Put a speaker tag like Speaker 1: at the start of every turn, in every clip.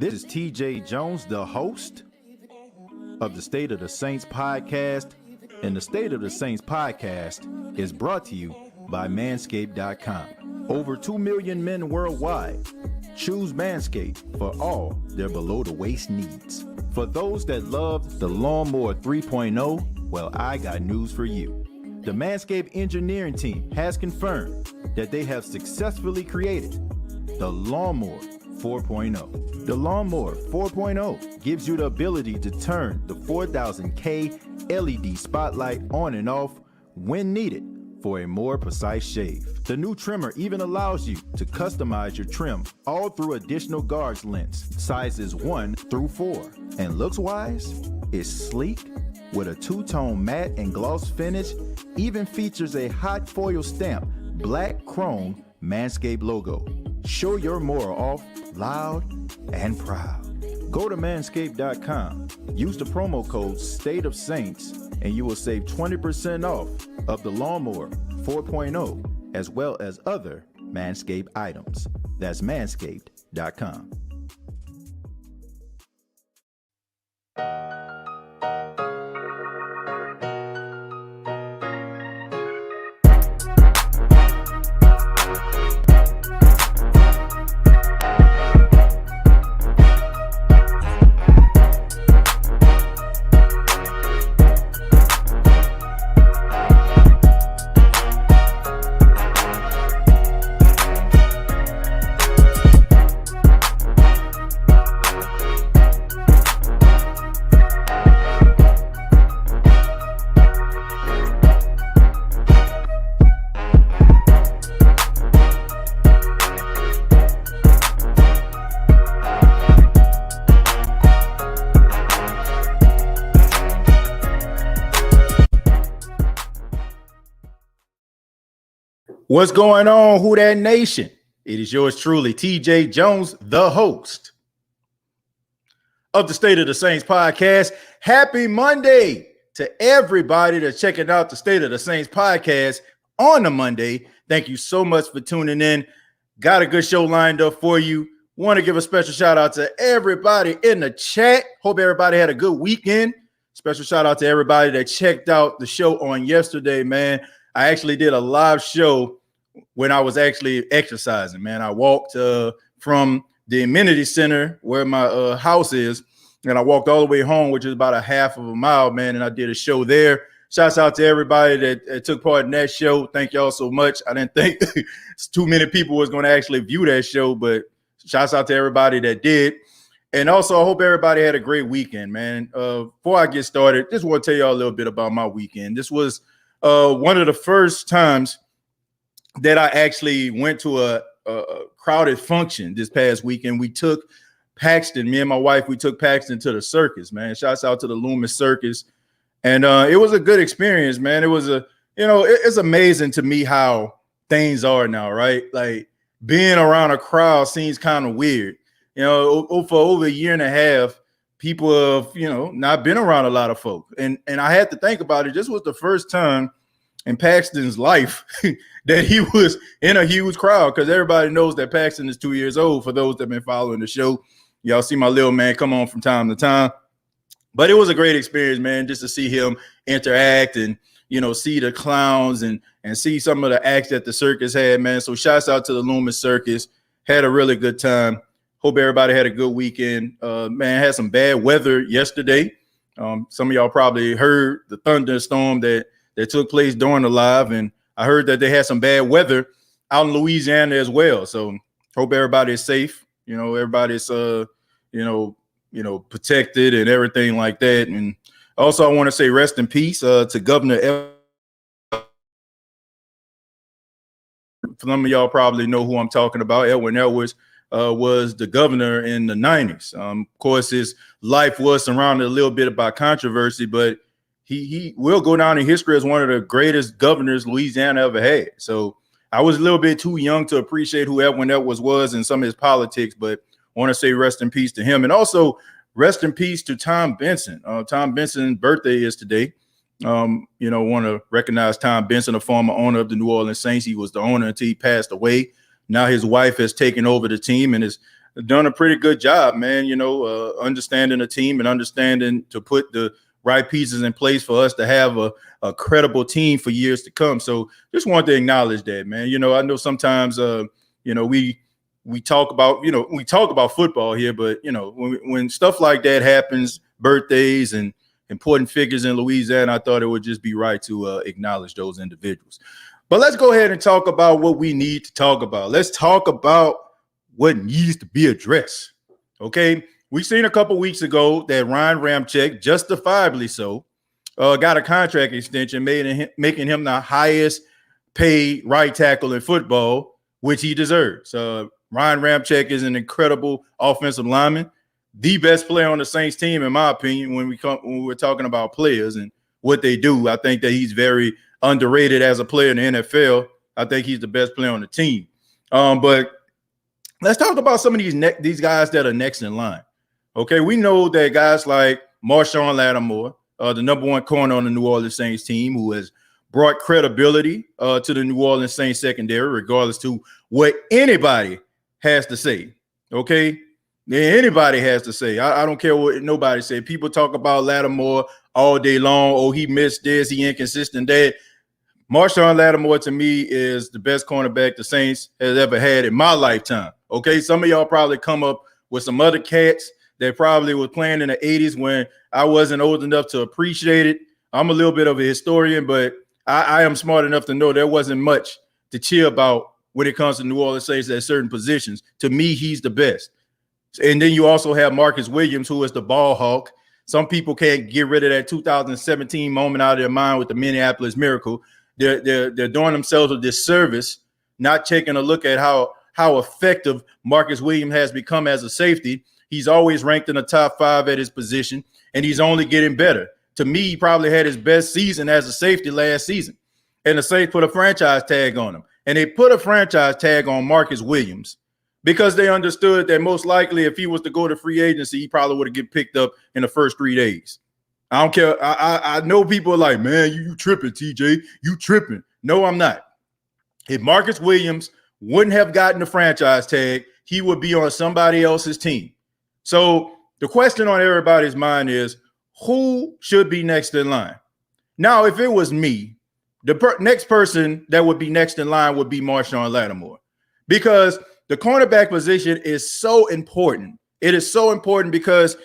Speaker 1: This is TJ Jones, the host of the State of the Saints podcast. And the State of the Saints podcast is brought to you by Manscaped.com. Over 2 million men worldwide choose Manscaped for all their below-the-waist needs. For those that love the Lawnmower 3.0, well, I got news for you. The Manscaped engineering team has confirmed that they have successfully created the Lawnmower 4.0. The Lawnmower 4.0 gives you the ability to turn the 4000K LED spotlight on and off when needed for a more precise shave. The new trimmer even allows you to customize your trim all through additional guards lengths, sizes 1 through 4. And looks-wise, it's sleek with a two-tone matte and gloss finish, even features a hot foil stamp, black chrome Manscaped logo. Show your more off loud and proud. Go to manscaped.com, use the promo code State of Saints, and you will save 20% off of the Lawnmower 4.0 as well as other Manscaped items. That's manscaped.com. What's going on, Who Dat Nation? It is yours truly, TJ Jones, the host of the State of the Saints podcast. Happy Monday to everybody that's checking out the State of the Saints podcast on a Monday. Thank you so much for tuning in. Got a good show lined up for you. Want to give a special shout out to everybody in the chat. Hope everybody had a good weekend. Special shout out to everybody that checked out the show on yesterday, man. I actually did a live show when I was actually exercising, man. I walked from the amenity center where my house is, and I walked all the way home, which is about a half of a mile, man, and I did a show there. Shouts out to everybody that took part in that show. Thank y'all so much. I didn't think too many people was going to actually view that show, but shouts out to everybody that did. And also, I hope everybody had a great weekend, man. Before I get started, just want to tell y'all a little bit about my weekend. This was one of the first times that I actually went to a crowded function this past weekend. We took Paxton, me and my wife, we took Paxton to the circus, man. Shouts out to the Loomis Circus. And it was a good experience, man. It was it's amazing to me how things are now, right? Like being around a crowd seems kind of weird. You know, for over a year and a half, people have, not been around a lot of folk. And I had to think about it. This was the first time in Paxton's life that he was in a huge crowd, because everybody knows that Paxton is 2 years old. For those that have been following the show, y'all see my little man come on from time to time. But it was a great experience, man, just to see him interact and, see the clowns and see some of the acts that the circus had, man. So shouts out to the Loomis Circus. Had a really good time. Hope everybody had a good weekend. Man, had some bad weather yesterday. Some of y'all probably heard the thunderstorm that took place during the live, and I heard that they had some bad weather out in Louisiana as well. So hope everybody is safe. Everybody's protected and everything like that. And also, I want to say rest in peace to Governor. Some of y'all probably know who I'm talking about. Edwin Edwards was the governor in the 90s. Of course, his life was surrounded a little bit by controversy, but he will go down in history as one of the greatest governors Louisiana ever had. So I was a little bit too young to appreciate who Edwin Edwards was and some of his politics, but I want to say rest in peace to him. And also rest in peace to Tom Benson. Tom Benson's birthday is today. Want to recognize Tom Benson, a former owner of the New Orleans Saints. He was the owner until he passed away. Now his wife has taken over the team and is done a pretty good job, man. Understanding the team and understanding to put the right pieces in place for us to have a credible team for years to come. So just wanted to acknowledge that, man. I know sometimes, we talk about football here, but when stuff like that happens, birthdays and important figures in Louisiana, I thought it would just be right to acknowledge those individuals. But let's go ahead and talk about what we need to talk about. Let's talk about what needs to be addressed. Okay, we seen a couple weeks ago that Ryan Ramczyk, justifiably so, got a contract extension, making him the highest paid right tackle in football, which he deserves. Ryan Ramczyk is an incredible offensive lineman, the best player on the Saints team, in my opinion. When we're talking about players and what they do, I think that he's very underrated as a player in the NFL. I think he's the best player on the team. But let's talk about some of these guys that are next in line. Okay, we know that guys like Marshawn Lattimore, the number one corner on the New Orleans Saints team, who has brought credibility to the New Orleans Saints secondary, regardless to what anybody has to say. Okay, anybody has to say. I don't care what nobody say. People talk about Lattimore all day long. Oh, he missed this. He inconsistent. That Marshawn Lattimore to me is the best cornerback the Saints has ever had in my lifetime. Okay, some of y'all probably come up with some other cats that probably was playing in the 80s when I wasn't old enough to appreciate it. I'm a little bit of a historian, but I am smart enough to know there wasn't much to cheer about when it comes to New Orleans Saints at certain positions. To me, he's the best. And then you also have Marcus Williams, who is the ball hawk. Some people can't get rid of that 2017 moment out of their mind with the Minneapolis Miracle. They're doing themselves a disservice, not taking a look at how effective Marcus Williams has become as a safety. He's always ranked in the top 5 at his position, and he's only getting better. To me, he probably had his best season as a safety last season. And the Saints put a franchise tag on him. And they put a franchise tag on Marcus Williams because they understood that most likely if he was to go to free agency, he probably would have get picked up in the first 3 days. I don't care. I know people are like, man, you tripping, TJ. You tripping. No, I'm not. If Marcus Williams wouldn't have gotten the franchise tag, he would be on somebody else's team. So the question on everybody's mind is, who should be next in line? Now, if it was me, the next person that would be next in line would be Marshawn Lattimore, because the cornerback position is so important. It is so important because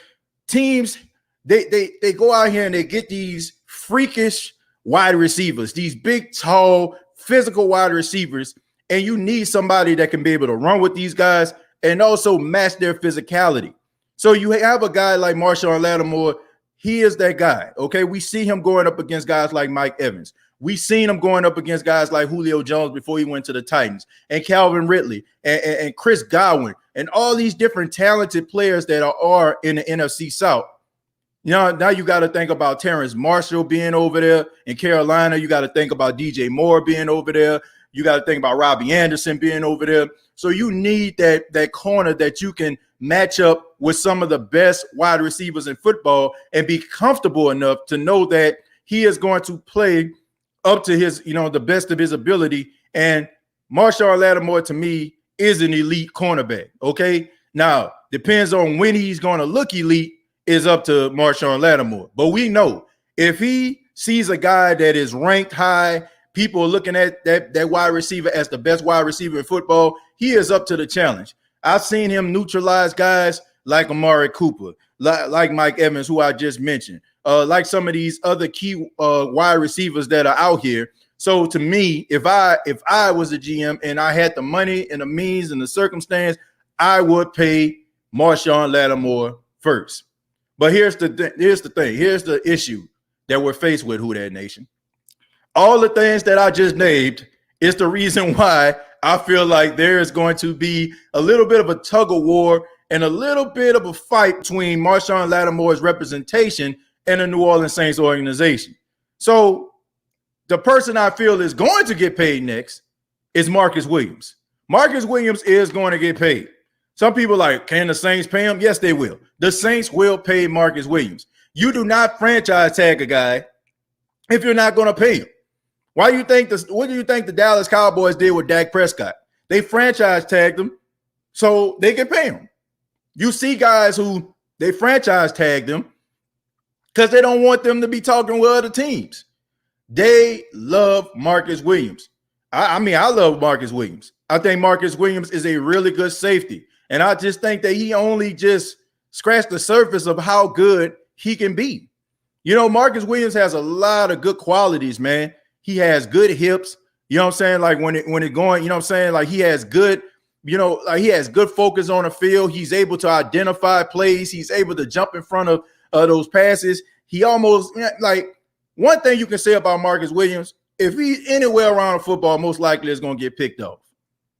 Speaker 1: teams, they go out here and they get these freakish wide receivers, these big, tall, physical wide receivers, and you need somebody that can be able to run with these guys and also match their physicality. So you have a guy like Marshawn Lattimore. He is that guy, okay? We see him going up against guys like Mike Evans. We seen him going up against guys like Julio Jones before he went to the Titans, and Calvin Ridley, and Chris Godwin, and all these different talented players that are in the NFC South. Now you got to think about Terrence Marshall being over there in Carolina. You got to think about DJ Moore being over there. You got to think about Robbie Anderson being over there. So you need that corner that you can match up with some of the best wide receivers in football and be comfortable enough to know that he is going to play up to his, the best of his ability. And Marshawn Lattimore, to me, is an elite cornerback. Okay. Now, depends on when he's going to look elite is up to Marshawn Lattimore. But we know if he sees a guy that is ranked high, people are looking at that wide receiver as the best wide receiver in football, he is up to the challenge. I've seen him neutralize guys like Amari Cooper, like Mike Evans, who I just mentioned, like some of these other key wide receivers that are out here. So to me, if I was a GM and I had the money and the means and the circumstance, I would pay Marshawn Lattimore first. But here's the thing. Here's the issue that we're faced with, Who Dat Nation. All the things that I just named is the reason why I feel like there is going to be a little bit of a tug of war and a little bit of a fight between Marshawn Lattimore's representation and the New Orleans Saints organization. So the person I feel is going to get paid next is Marcus Williams. Marcus Williams is going to get paid. Some people are like, can the Saints pay him? Yes, they will. The Saints will pay Marcus Williams. You do not franchise tag a guy if you're not going to pay him. What do you think the Dallas Cowboys did with Dak Prescott? They franchise tagged him so they can pay him. You see guys who they franchise tag them because they don't want them to be talking with other teams. They love Marcus Williams. I mean, I love Marcus Williams. I think Marcus Williams is a really good safety. And I just think that he only just scratched the surface of how good he can be. You know, Marcus Williams has a lot of good qualities, man. He has good hips. You know what I'm saying? Like when it going, you know what I'm saying? Like he has good, you know, like he has good focus on the field. He's able to identify plays. He's able to jump in front of those passes. He almost, like, one thing you can say about Marcus Williams, if he's anywhere around the football, most likely it's going to get picked off.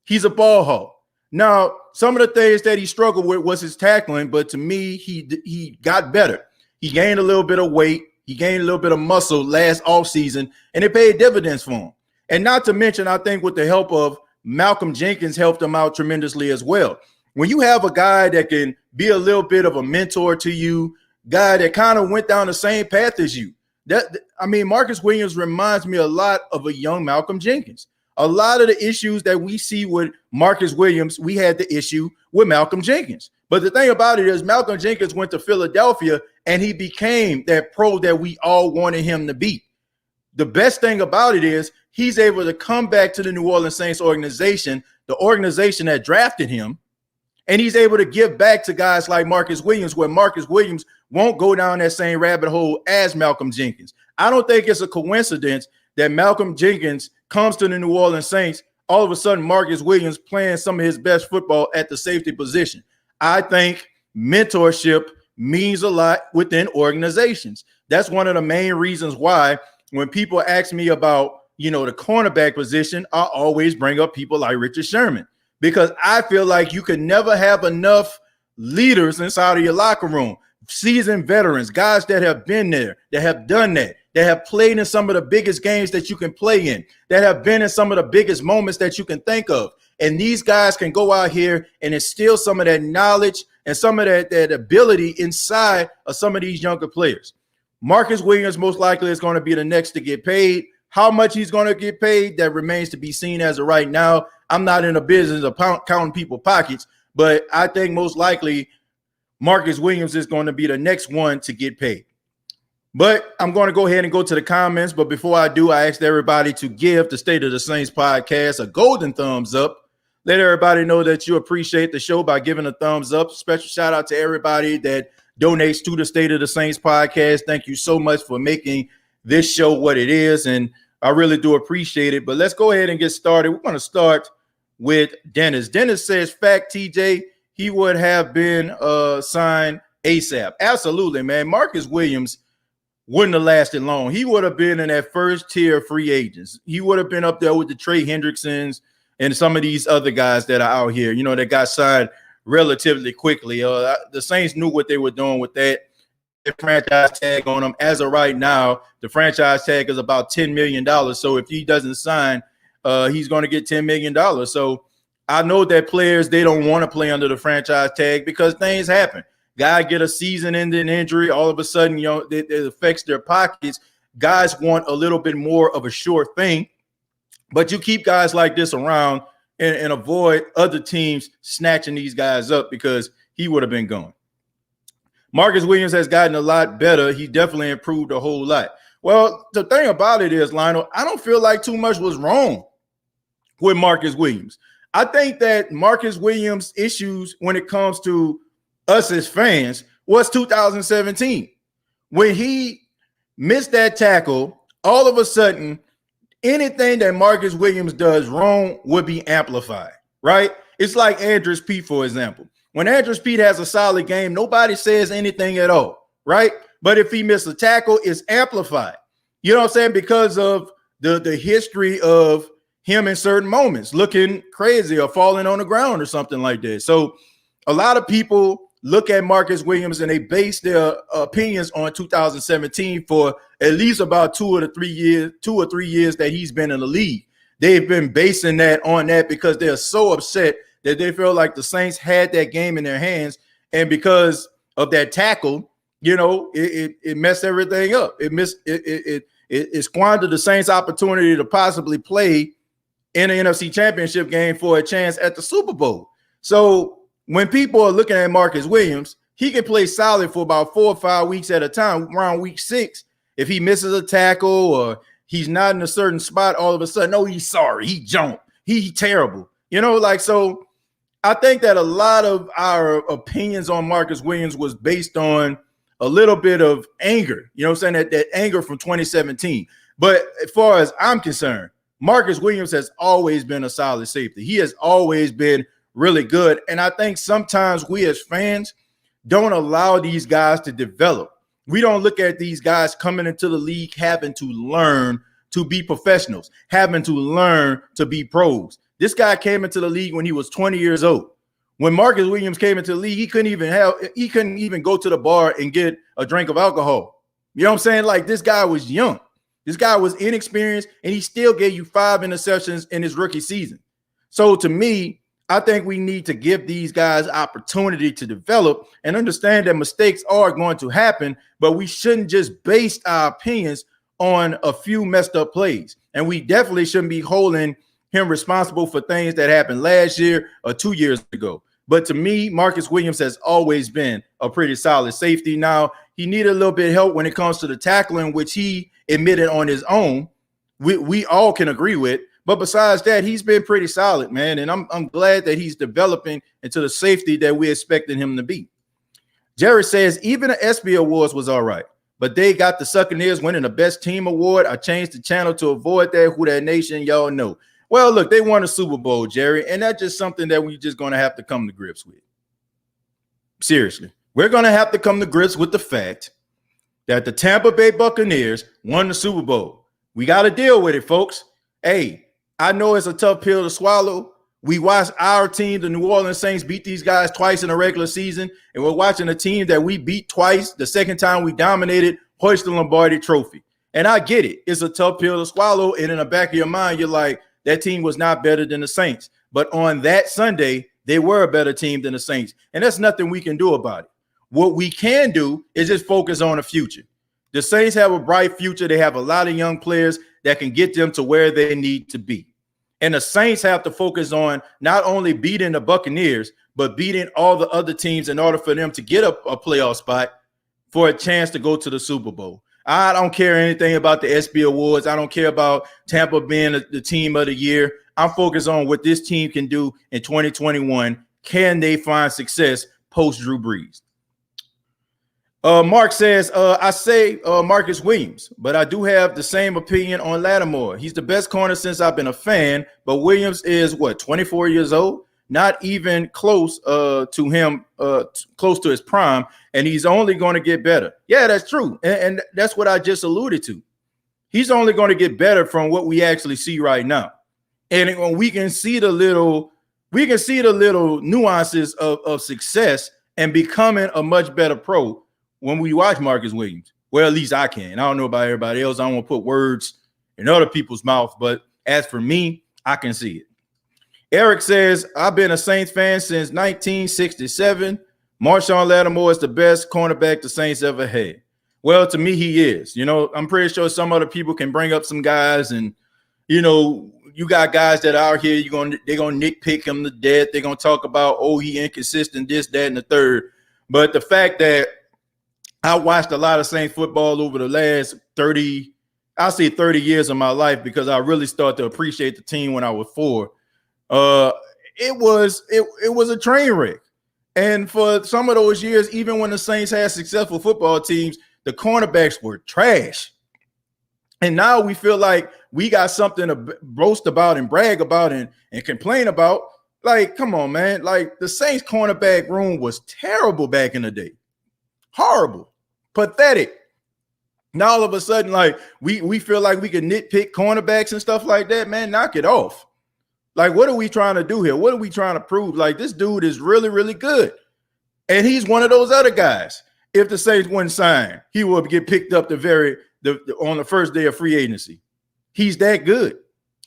Speaker 1: He's a ball hawk. Now, some of the things that he struggled with was his tackling, but to me, he got better. He gained a little bit of weight. He gained a little bit of muscle last offseason, and it paid dividends for him. And not to mention, I think with the help of Malcolm Jenkins helped him out tremendously as well. When you have a guy that can be a little bit of a mentor to you, guy that kind of went down the same path as you, Marcus Williams reminds me a lot of a young Malcolm Jenkins. A lot of the issues that we see with Marcus Williams, we had the issue with Malcolm Jenkins. But the thing about it is Malcolm Jenkins went to Philadelphia and he became that pro that we all wanted him to be. The best thing about it is he's able to come back to the New Orleans Saints organization, the organization that drafted him, and he's able to give back to guys like Marcus Williams, where Marcus Williams won't go down that same rabbit hole as Malcolm Jenkins. I don't think it's a coincidence that Malcolm Jenkins comes to the New Orleans Saints, all of a sudden Marcus Williams playing some of his best football at the safety position. I think mentorship means a lot within organizations. That's one of the main reasons why when people ask me about, the cornerback position, I always bring up people like Richard Sherman, because I feel like you can never have enough leaders inside of your locker room, seasoned veterans, guys that have been there, that have done that have played in some of the biggest games that you can play in, that have been in some of the biggest moments that you can think of. And these guys can go out here and instill some of that knowledge and some of that ability inside of some of these younger players. Marcus Williams most likely is going to be the next to get paid. How much he's going to get paid, that remains to be seen as of right now. I'm not in the business of counting people's pockets, but I think most likely Marcus Williams is going to be the next one to get paid. But I'm going to go ahead and go to the comments. But before I do, I asked everybody to give the State of the Saints podcast a golden thumbs up. Let everybody know that you appreciate the show by giving a thumbs up. Special shout out to everybody that donates to the State of the Saints podcast. Thank you so much for making this show what it is. And I really do appreciate it. But let's go ahead and get started. We're going to start with Dennis. Dennis says, fact, TJ, he would have been signed ASAP. Absolutely, man. Marcus Williams wouldn't have lasted long. He would have been in that first tier of free agents. He would have been up there with the Trey Hendricksons and some of these other guys that are out here, that got signed relatively quickly. The Saints knew what they were doing with that franchise tag on him. As of right now, the franchise tag is about $10 million. So if he doesn't sign, he's going to get $10 million. So I know that players, they don't want to play under the franchise tag because things happen. Guy get a season-ending injury, all of a sudden, it affects their pockets. Guys want a little bit more of a sure thing, but you keep guys like this around and avoid other teams snatching these guys up because he would have been gone. Marcus Williams has gotten a lot better. He definitely improved a whole lot. Well, the thing about it is, Lionel, I don't feel like too much was wrong with Marcus Williams. I think that Marcus Williams' issues when it comes to us as fans was 2017. When he missed that tackle, all of a sudden, anything that Marcus Williams does wrong would be amplified, right? It's like Andrus Peat, for example. When Andrus Peat has a solid game, nobody says anything at all, right? But if he misses a tackle, it's amplified. You know what I'm saying? Because of the history of him in certain moments, looking crazy or falling on the ground or something like that. So a lot of people look at Marcus Williams and they base their opinions on 2017 for at least about 2 or 3 years that he's been in the league. They've been basing that on that because they're so upset that they feel like the Saints had that game in their hands. And because of that tackle, it messed everything up. It squandered the Saints' opportunity to possibly play in the NFC Championship game for a chance at the Super Bowl. So when people are looking at Marcus Williams, he can play solid for about 4 or 5 weeks at a time. Around week 6, if he misses a tackle or he's not in a certain spot, all of a sudden, oh, he's sorry, he jumped, he terrible. So I think that a lot of our opinions on Marcus Williams was based on a little bit of anger, that anger from 2017. But as far as I'm concerned, Marcus Williams has always been a solid safety. He has always been really good. And I think sometimes we as fans don't allow these guys to develop. We don't look at these guys coming into the league having to learn to be professionals, having to learn to be pros. This guy came into the league when he was 20 years old. When Marcus Williams came into the league, he couldn't even go to the bar and get a drink of alcohol. You know what I'm saying? Like, this guy was young. This guy was inexperienced, and he still gave you 5 interceptions in his rookie season. So to me, I think we need to give these guys opportunity to develop and understand that mistakes are going to happen, but we shouldn't just base our opinions on a few messed up plays. And we definitely shouldn't be holding him responsible for things that happened last year or 2 years ago. But to me, Marcus Williams has always been a pretty solid safety. Now, he needed a little bit of help when it comes to the tackling, which he admitted on his own. We all can agree with. But besides that, he's been pretty solid, man. And I'm glad that he's developing into the safety that we expected him to be. Jerry says, even the ESPY Awards was all right, but they got the Succaneers winning the best team award. I changed the channel to avoid that. Who that nation, y'all know. Well, look, they won a Super Bowl, Jerry, and that's just something that we're just going to have to come to grips with. Seriously, we're going to have to come to grips with the fact that the Tampa Bay Buccaneers won the Super Bowl. We got to deal with it, folks. Hey, I know it's a tough pill to swallow. We watched our team, the New Orleans Saints, beat these guys twice in a regular season, and we're watching a team that we beat twice. The second time we dominated, hoist the Lombardi Trophy. And I get it. It's a tough pill to swallow, and in the back of your mind, you're like, that team was not better than the Saints. But on that Sunday, they were a better team than the Saints. And that's nothing we can do about it. What we can do is just focus on the future. The Saints have a bright future. They have a lot of young players that can get them to where they need to be. And the Saints have to focus on not only beating the Buccaneers, but beating all the other teams in order for them to get a playoff spot for a chance to go to the Super Bowl. I don't care anything about the ESPY Awards. I don't care about Tampa being the team of the year. I'm focused on what this team can do in 2021. Can they find success post Drew Brees? Mark says, I say Marcus Williams, but I do have the same opinion on Lattimore. He's the best corner since I've been a fan, but Williams is, 24 years old? Not even close to him, close to his prime, and he's only going to get better. Yeah, that's true, and that's what I just alluded to. He's only going to get better from what we actually see right now, and we can see the little nuances of success and becoming a much better pro when we watch Marcus Williams. Well, at least I can. I don't know about everybody else. I don't want to put words in other people's mouth, but as for me, I can see it. Eric says, I've been a Saints fan since 1967. Marshawn Lattimore is the best cornerback the Saints ever had. Well, to me, he is. I'm pretty sure some other people can bring up some guys, and, you got guys that are out here, they're going to nitpick him to death. They're going to talk about, he inconsistent, this, that, and the third. But the fact that I watched a lot of Saints football over the last 30 years of my life, because I really started to appreciate the team when I was 4. It was a train wreck. And for some of those years, even when the Saints had successful football teams, the cornerbacks were trash. And now we feel like we got something to boast about and brag about and complain about. Like, come on, man. Like, the Saints cornerback room was terrible back in the day. Horrible. Pathetic. Now all of a sudden, like, we feel like we can nitpick cornerbacks and stuff like that. Man, knock it off. Like, what are we trying to do here? What are we trying to prove? Like, this dude is really, really good. And he's one of those other guys. If the Saints wouldn't sign, he would get picked up on the first day of free agency. He's that good.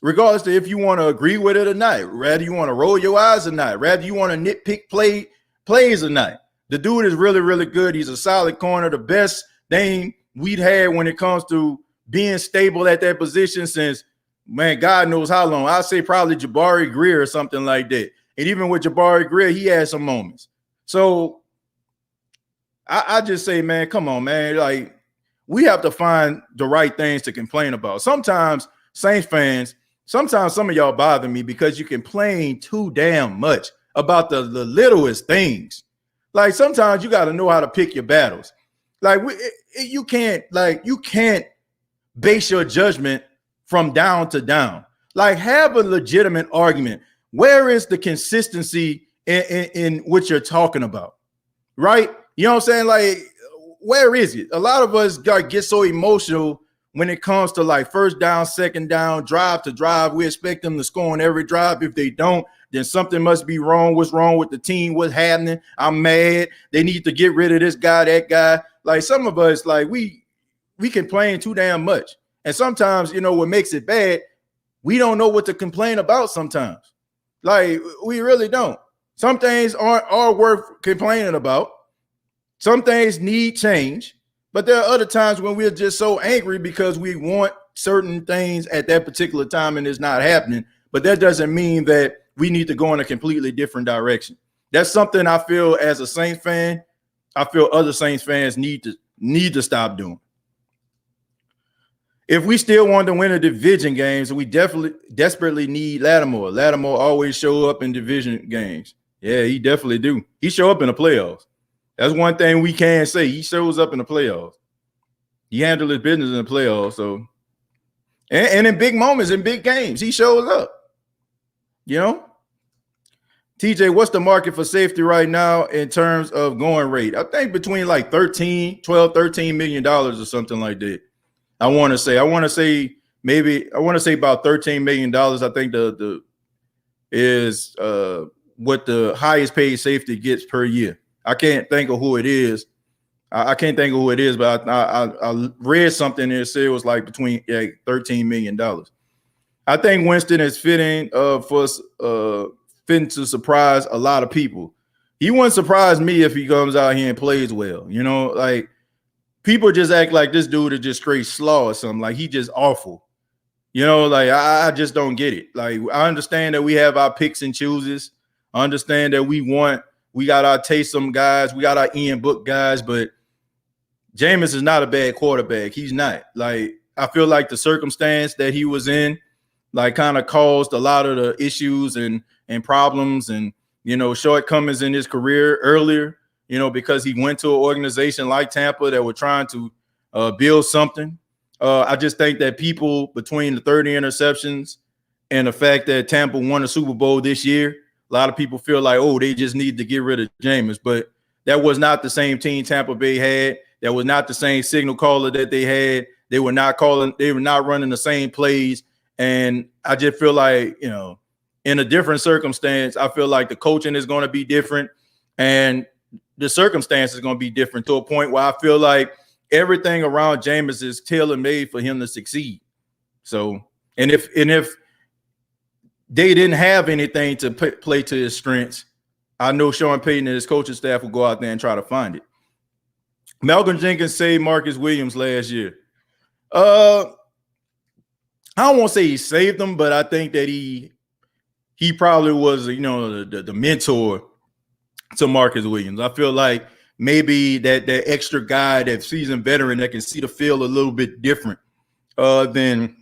Speaker 1: Regardless of if you want to agree with it or not, rather you want to roll your eyes or not, rather you want to nitpick plays or not. The dude is really, really good. He's a solid corner, the best thing we'd had when it comes to being stable at that position since, man, God knows how long. I'd say probably Jabari Greer or something like that. And even with Jabari Greer, he had some moments. So I just say, man, come on, man. Like, we have to find the right things to complain about. Sometimes Saints fans, sometimes some of y'all bother me because you complain too damn much about the littlest things. Like, sometimes you got to know how to pick your battles. Like, you can't base your judgment from down to down. Like, have a legitimate argument. Where is the consistency in what you're talking about? Right? You know what I'm saying? Like, where is it? A lot of us get so emotional when it comes to like first down, second down, drive to drive. We expect them to score on every drive. If they don't, then something must be wrong. What's wrong with the team? What's happening? I'm mad. They need to get rid of this guy, that guy. Like, some of us, like, we complain too damn much. And sometimes, you know, what makes it bad, we don't know what to complain about sometimes. Like, we really don't. Some things aren't worth complaining about. Some things need change. But there are other times when we're just so angry because we want certain things at that particular time and it's not happening. But that doesn't mean that we need to go in a completely different direction. That's something I feel as a Saints fan, I feel other Saints fans need to stop doing. If we still want to win a division games, we desperately need Lattimore. Lattimore always show up in division games. Yeah, he definitely do. He show up in the playoffs. That's one thing we can say. He shows up in the playoffs. He handles his business in the playoffs. So, and in big moments, in big games, he shows up. You know? TJ, what's the market for safety right now in terms of going rate? I think between like $13 million or something like that. I want to say about $13 million. I think the is what the highest paid safety gets per year. I can't think of who it is. I can't think of who it is, but I read something that said it was like between $13 million. I think Winston is fitting to surprise a lot of people. He wouldn't surprise me if he comes out here and plays well. You know, like, people just act like this dude is just straight slaw or something. Like, he just awful. You know, like, I just don't get it. Like, I understand that we have our picks and chooses. I understand that we got our Taysom guys, we got our Ian Book guys, but Jameis is not a bad quarterback. He's not. Like, I feel like the circumstance that he was in, like, kind of caused a lot of the issues and problems and, you know, shortcomings in his career earlier, you know, because he went to an organization like Tampa that were trying to build something. I just think that people, between the 30 interceptions and the fact that Tampa won a Super Bowl this year, a lot of people feel like, oh, they just need to get rid of Jameis. But that was not the same team Tampa Bay had. That was not the same signal caller that they had. They were not running the same plays. And I just feel like, you know, in a different circumstance, I feel like the coaching is going to be different and the circumstance is going to be different, to a point where I feel like everything around Jameis is tailor-made for him to succeed. So, and if they didn't have anything to play to his strengths, I know Sean Payton and his coaching staff will go out there and try to find it. Malcolm Jenkins saved Marcus Williams last year. I don't want to say he saved him, but I think that he probably was, you know, the mentor to Marcus Williams. I feel like maybe that extra guy, that seasoned veteran that can see the field a little bit different than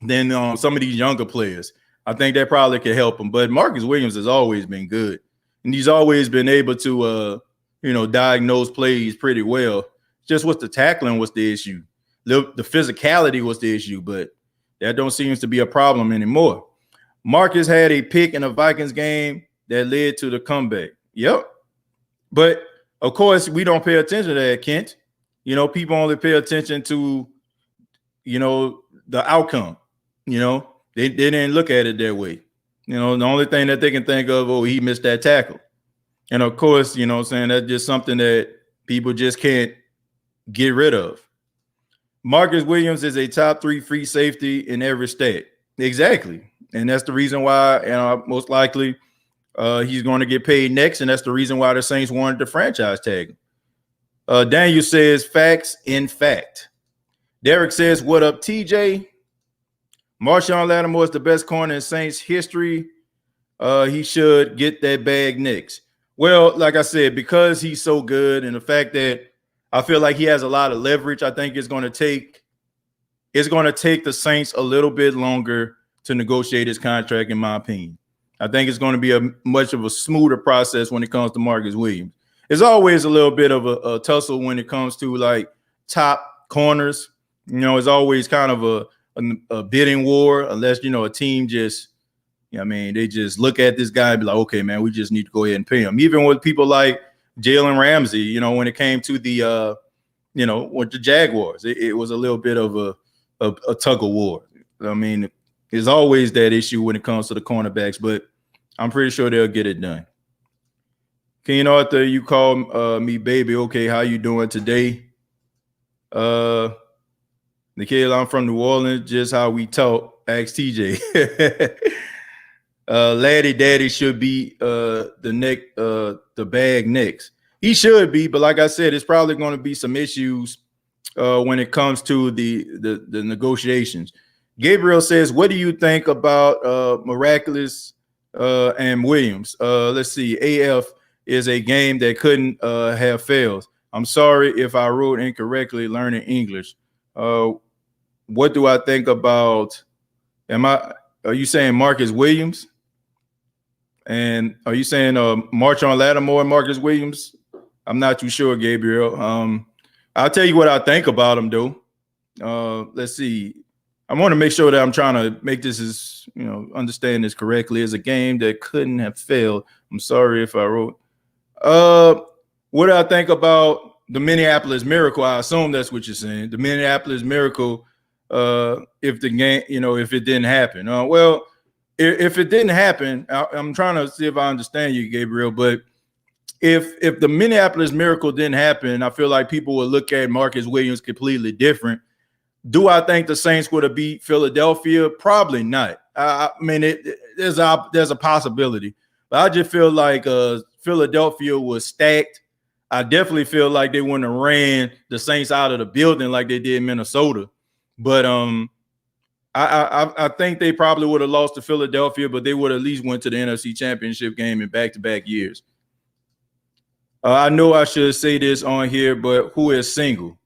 Speaker 1: some of these younger players. I think that probably could help him. But Marcus Williams has always been good, and he's always been able to diagnose plays pretty well. Just what the tackling was the issue. The physicality was the issue, but that don't seem to be a problem anymore. Marcus had a pick in a Vikings game that led to the comeback. Yep. But, of course, we don't pay attention to that, Kent. You know, people only pay attention to, you know, the outcome. You know, they didn't look at it that way. You know, the only thing that they can think of, oh, he missed that tackle. And, of course, you know what I'm saying, that's just something that people just can't get rid of. Marcus Williams is a top 3 free safety in every stat. Exactly. And that's the reason why, most likely he's going to get paid next. And that's the reason why the Saints wanted to franchise tag him. Daniel says, facts in fact. Derek says, what up, TJ? Marshawn Lattimore is the best corner in Saints history. he should get that bag next. Well, like I said, because he's so good and the fact that I feel like he has a lot of leverage, I think it's going to take the Saints a little bit longer to negotiate his contract, in my opinion. I think it's going to be a much of a smoother process when it comes to Marcus Williams. There's always a little bit of a tussle when it comes to like top corners. It's always kind of a bidding war, unless, a team just, they just look at this guy and be like, okay, man, we just need to go ahead and pay him. Even with people like Jalen Ramsey, when it came to the, with the Jaguars, it was a little bit of a tug of war. There's always that issue when it comes to the cornerbacks, but I'm pretty sure they'll get it done. King Arthur, you call me baby. Okay, how you doing today? Nikhil, I'm from New Orleans, just how we talk. Ask TJ. Laddie Daddy should be the bag next. He should be, but like I said, it's probably going to be some issues when it comes to the negotiations. Gabriel says, what do you think about Miraculous and Williams? Let's see. AF is a game that couldn't have failed. I'm sorry if I wrote incorrectly learning English. What do I think about? Are you saying Marcus Williams? And are you saying March on Lattimore and Marcus Williams? I'm not too sure, Gabriel. I'll tell you what I think about him, though. Let's see. I want to make sure that I'm trying to make this as, understand this correctly. It's a game that couldn't have failed. I'm sorry if I wrote. What do I think about the Minneapolis Miracle? I assume that's what you're saying. The Minneapolis Miracle, if the game, if it didn't happen. Well, if it didn't happen, I'm trying to see if I understand you, Gabriel, but if the Minneapolis Miracle didn't happen, I feel like people would look at Marcus Williams completely different. Do I think the Saints would have beat Philadelphia? Probably not. There's a possibility, but I just feel like Philadelphia was stacked. I definitely feel like they wouldn't have ran the Saints out of the building like they did Minnesota. But I think they probably would have lost to Philadelphia, but they would at least went to the NFC Championship game in back-to-back years. I know I should say this on here, but who is single?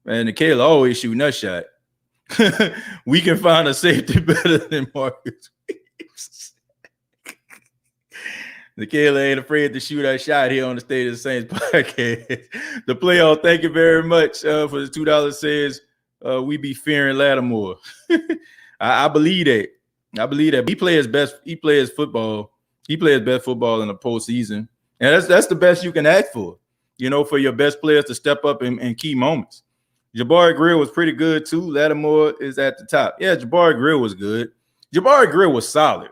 Speaker 1: And Nikhil always shoot nut shot. We can find a safety better than Marcus Williams. Nikhil ain't afraid to shoot that shot here on the State of the Saints podcast. The playoff, thank you very much for the $2 says we be fearing Lattimore. I believe that. I believe that. He plays best. He plays football. He plays best football in the postseason, and that's the best you can ask for. For your best players to step up in key moments. Jabari Greer was pretty good too. Lattimore is at the top. Yeah, Jabari Greer was good. Jabari Greer was solid.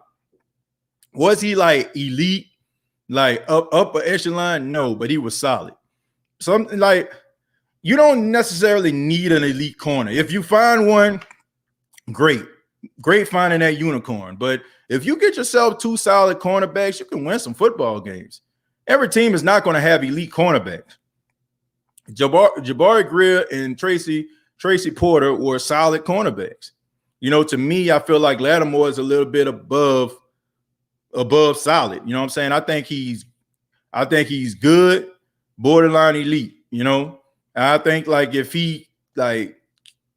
Speaker 1: Was he like elite, like upper echelon? No, but he was solid. Something like you don't necessarily need an elite corner. If you find one, great finding that unicorn. But if you get yourself two solid cornerbacks, you can win some football games. Every team is not going to have elite cornerbacks. Jabari Greer and Tracy Porter were solid cornerbacks. To me, I feel like Lattimore is a little bit above solid. You know what I'm saying? I think he's good, borderline elite. I think like if he like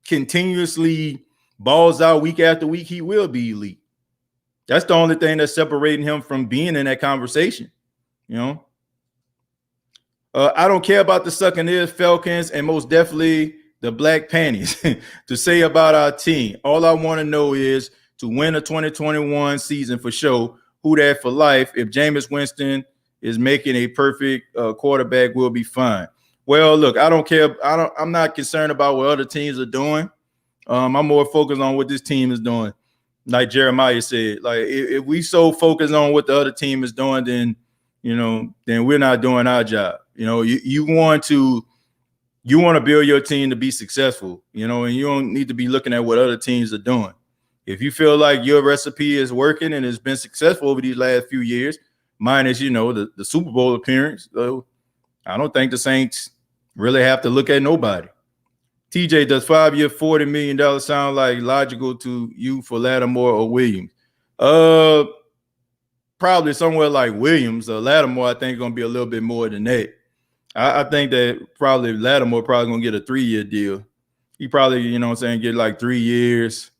Speaker 1: continuously balls out week after week, he will be elite. That's the only thing that's separating him from being in that conversation. I don't care about the Succaneers, Falcons, and most definitely the Black Panties to say about our team. All I want to know is to win a 2021 season for sure. Who that for life? If Jameis Winston is making a perfect quarterback, we'll be fine. Well, look, I don't care. I'm not concerned about what other teams are doing. I'm more focused on what this team is doing. Like Jeremiah said, like if we so focus on what the other team is doing, then we're not doing our job. You want to build your team to be successful, and you don't need to be looking at what other teams are doing. If you feel like your recipe is working and has been successful over these last few years, minus, the Super Bowl appearance, I don't think the Saints really have to look at nobody. TJ, does 5-year, $40 million sound like logical to you for Lattimore or Williams? probably somewhere like Williams or Lattimore, I think, going to be a little bit more than that. I think that probably Lattimore probably going to get a 3-year deal. He probably, get like 3 years.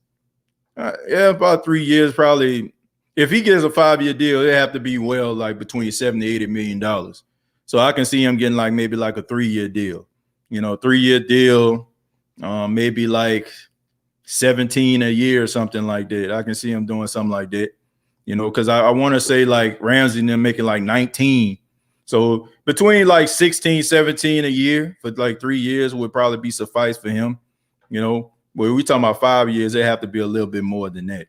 Speaker 1: About 3 years probably. If he gets a 5-year deal, it have to be like between $70-80 million. So I can see him getting like maybe like a 3-year deal. 3-year deal, maybe like 17 a year or something like that. I can see him doing something like that. Because I want to say like Ramsey and them making like 19. So between like 16, 17 a year for like 3 years would probably be suffice for him. When we talking about 5 years, they have to be a little bit more than that.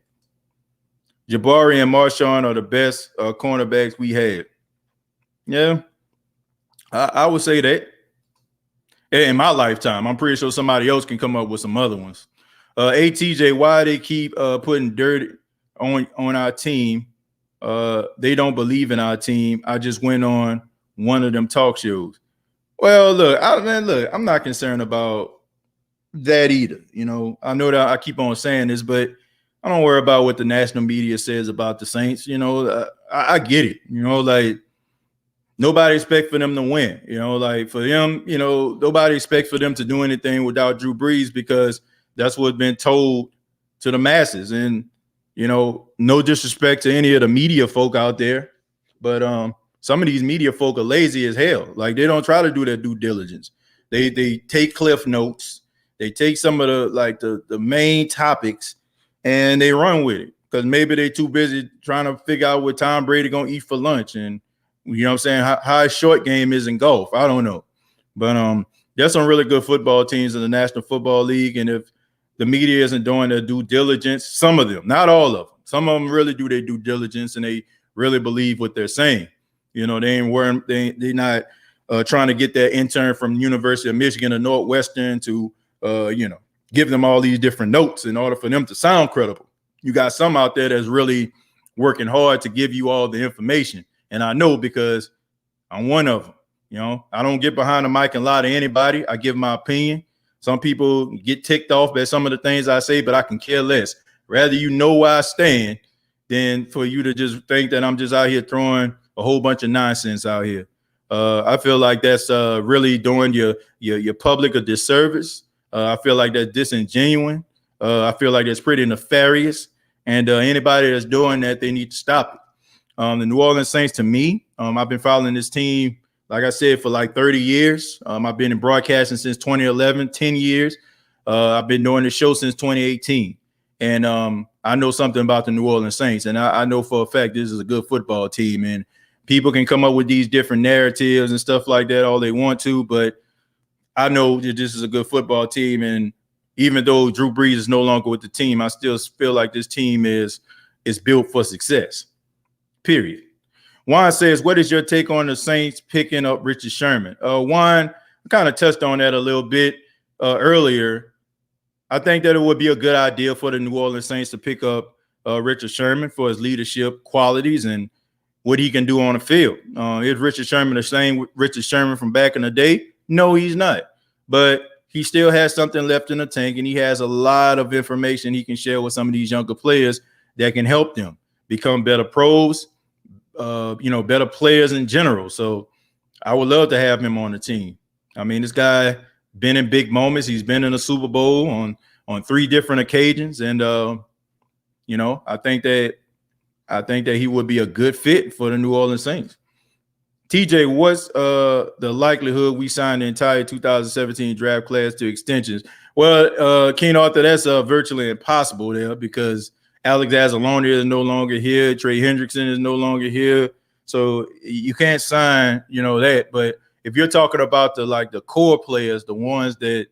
Speaker 1: Jabari and Marshawn are the best cornerbacks we had. Yeah, I would say that. In my lifetime, I'm pretty sure somebody else can come up with some other ones. ATJ, why they keep putting dirt on our team? They don't believe in our team. I just went on one of them talk shows. Well, look, I'm not concerned about that either. I know that I keep on saying this, but I don't worry about what the national media says about the Saints. I get it. Like nobody expects for them to win. Like for them, nobody expects for them to do anything without Drew Brees because that's what's been told to the masses. And no disrespect to any of the media folk out there, but some of these media folk are lazy as hell. Like they don't try to do their due diligence. They take cliff notes. They take some of the main topics and they run with it because maybe they're too busy trying to figure out what Tom Brady gonna eat for lunch and how his short game is in golf. I don't know, but there's some really good football teams in the National Football League, and if the media isn't doing their due diligence, some of them, not all of them, some of them really do their due diligence and they really believe what they're saying. They ain't worrying. They're not trying to get that intern from University of Michigan or Northwestern to give them all these different notes in order for them to sound credible. You got some out there that's really working hard to give you all the information. And I know because I'm one of them. I don't get behind the mic and lie to anybody. I give my opinion. Some people get ticked off by some of the things I say, but I can care less. Rather you know where I stand than for you to just think that I'm just out here throwing a whole bunch of nonsense out here. I feel like that's really doing your public a disservice. I feel like that's disingenuous. I feel like that's pretty nefarious. And anybody that's doing that, they need to stop it. The New Orleans Saints, to me, I've been following this team, like I said, for like 30 years. I've been in broadcasting since 2011, 10 years. I've been doing the show since 2018. And I know something about the New Orleans Saints. And I know for a fact this is a good football team. And people can come up with these different narratives and stuff like that all they want to. But I know that this is a good football team. And even though Drew Brees is no longer with the team, I still feel like this team is built for success. Period. Juan says, what is your take on the Saints picking up Richard Sherman? Juan, I kind of touched on that a little bit earlier. I think that it would be a good idea for the New Orleans Saints to pick up Richard Sherman for his leadership qualities and what he can do on the field. Is Richard Sherman the same Richard Sherman from back in the day? No, he's not. But he still has something left in the tank, and he has a lot of information he can share with some of these younger players that can help them become better pros, better players in general. So I would love to have him on the team. I mean, this guy been in big moments. He's been in a Super Bowl on 3 different occasions. And, I think that he would be a good fit for the New Orleans Saints. TJ, what's the likelihood we sign the entire 2017 draft class to extensions? Well, King Arthur, that's virtually impossible there because Alex Anzalone is no longer here. Trey Hendrickson is no longer here. So you can't sign, that. But if you're talking about the core players, the ones that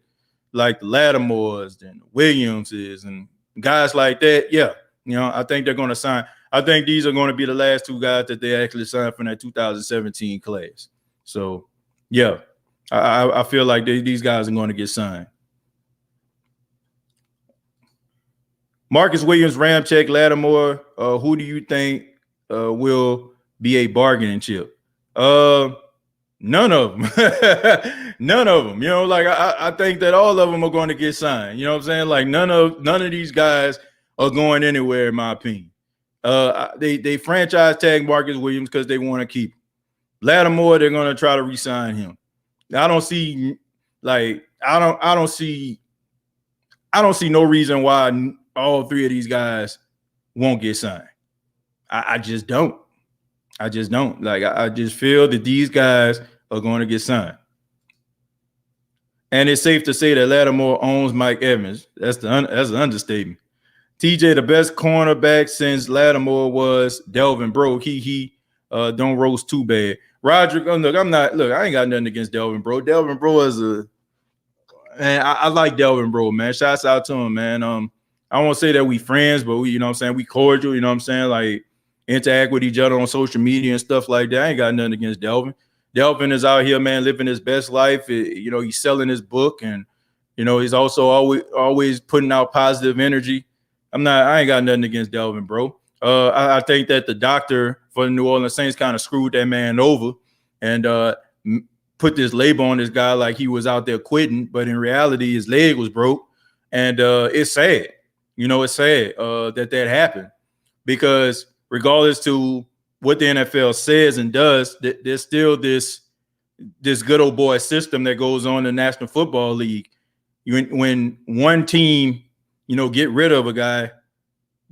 Speaker 1: like the Lattimores and the Williamses and guys like that, yeah, I think they're going to sign. I think these are going to be the last 2 guys that they actually signed from that 2017 class. So, yeah, I feel like these guys are going to get signed. Marcus Williams, Ramczyk, Lattimore, who do you think will be a bargaining chip? None of them. None of them. I think that all of them are going to get signed. You know what I'm saying? Like none of these guys are going anywhere, in my opinion. They franchise tag Marcus Williams because they want to keep him. Lattimore, they're going to try to re-sign him. I don't see no reason why all three of these guys won't get signed. I just don't. I just feel that these guys are going to get signed. And it's safe to say that Lattimore owns Mike Evans. That's an understatement. TJ, the best cornerback since Lattimore was Delvin Bro. He don't roast too bad. Roderick, I ain't got nothing against Delvin Bro. Delvin Bro is I like Delvin Bro, man. Shouts out to him, man. I won't say that we friends, but we, you know what I'm saying, we cordial, you know what I'm saying, like interact with each other on social media and stuff like that. I ain't got nothing against Delvin. Delvin is out here, man, living his best life. He's selling his book, and he's also always putting out positive energy. I ain't got nothing against Delvin, bro. I think that the doctor for the New Orleans Saints kind of screwed that man over and put this label on this guy like he was out there quitting, but in reality, his leg was broke, and it's sad. It's sad that happened, because regardless to what the NFL says and does, there's still this good old boy system that goes on in the National Football League. When one team, get rid of a guy,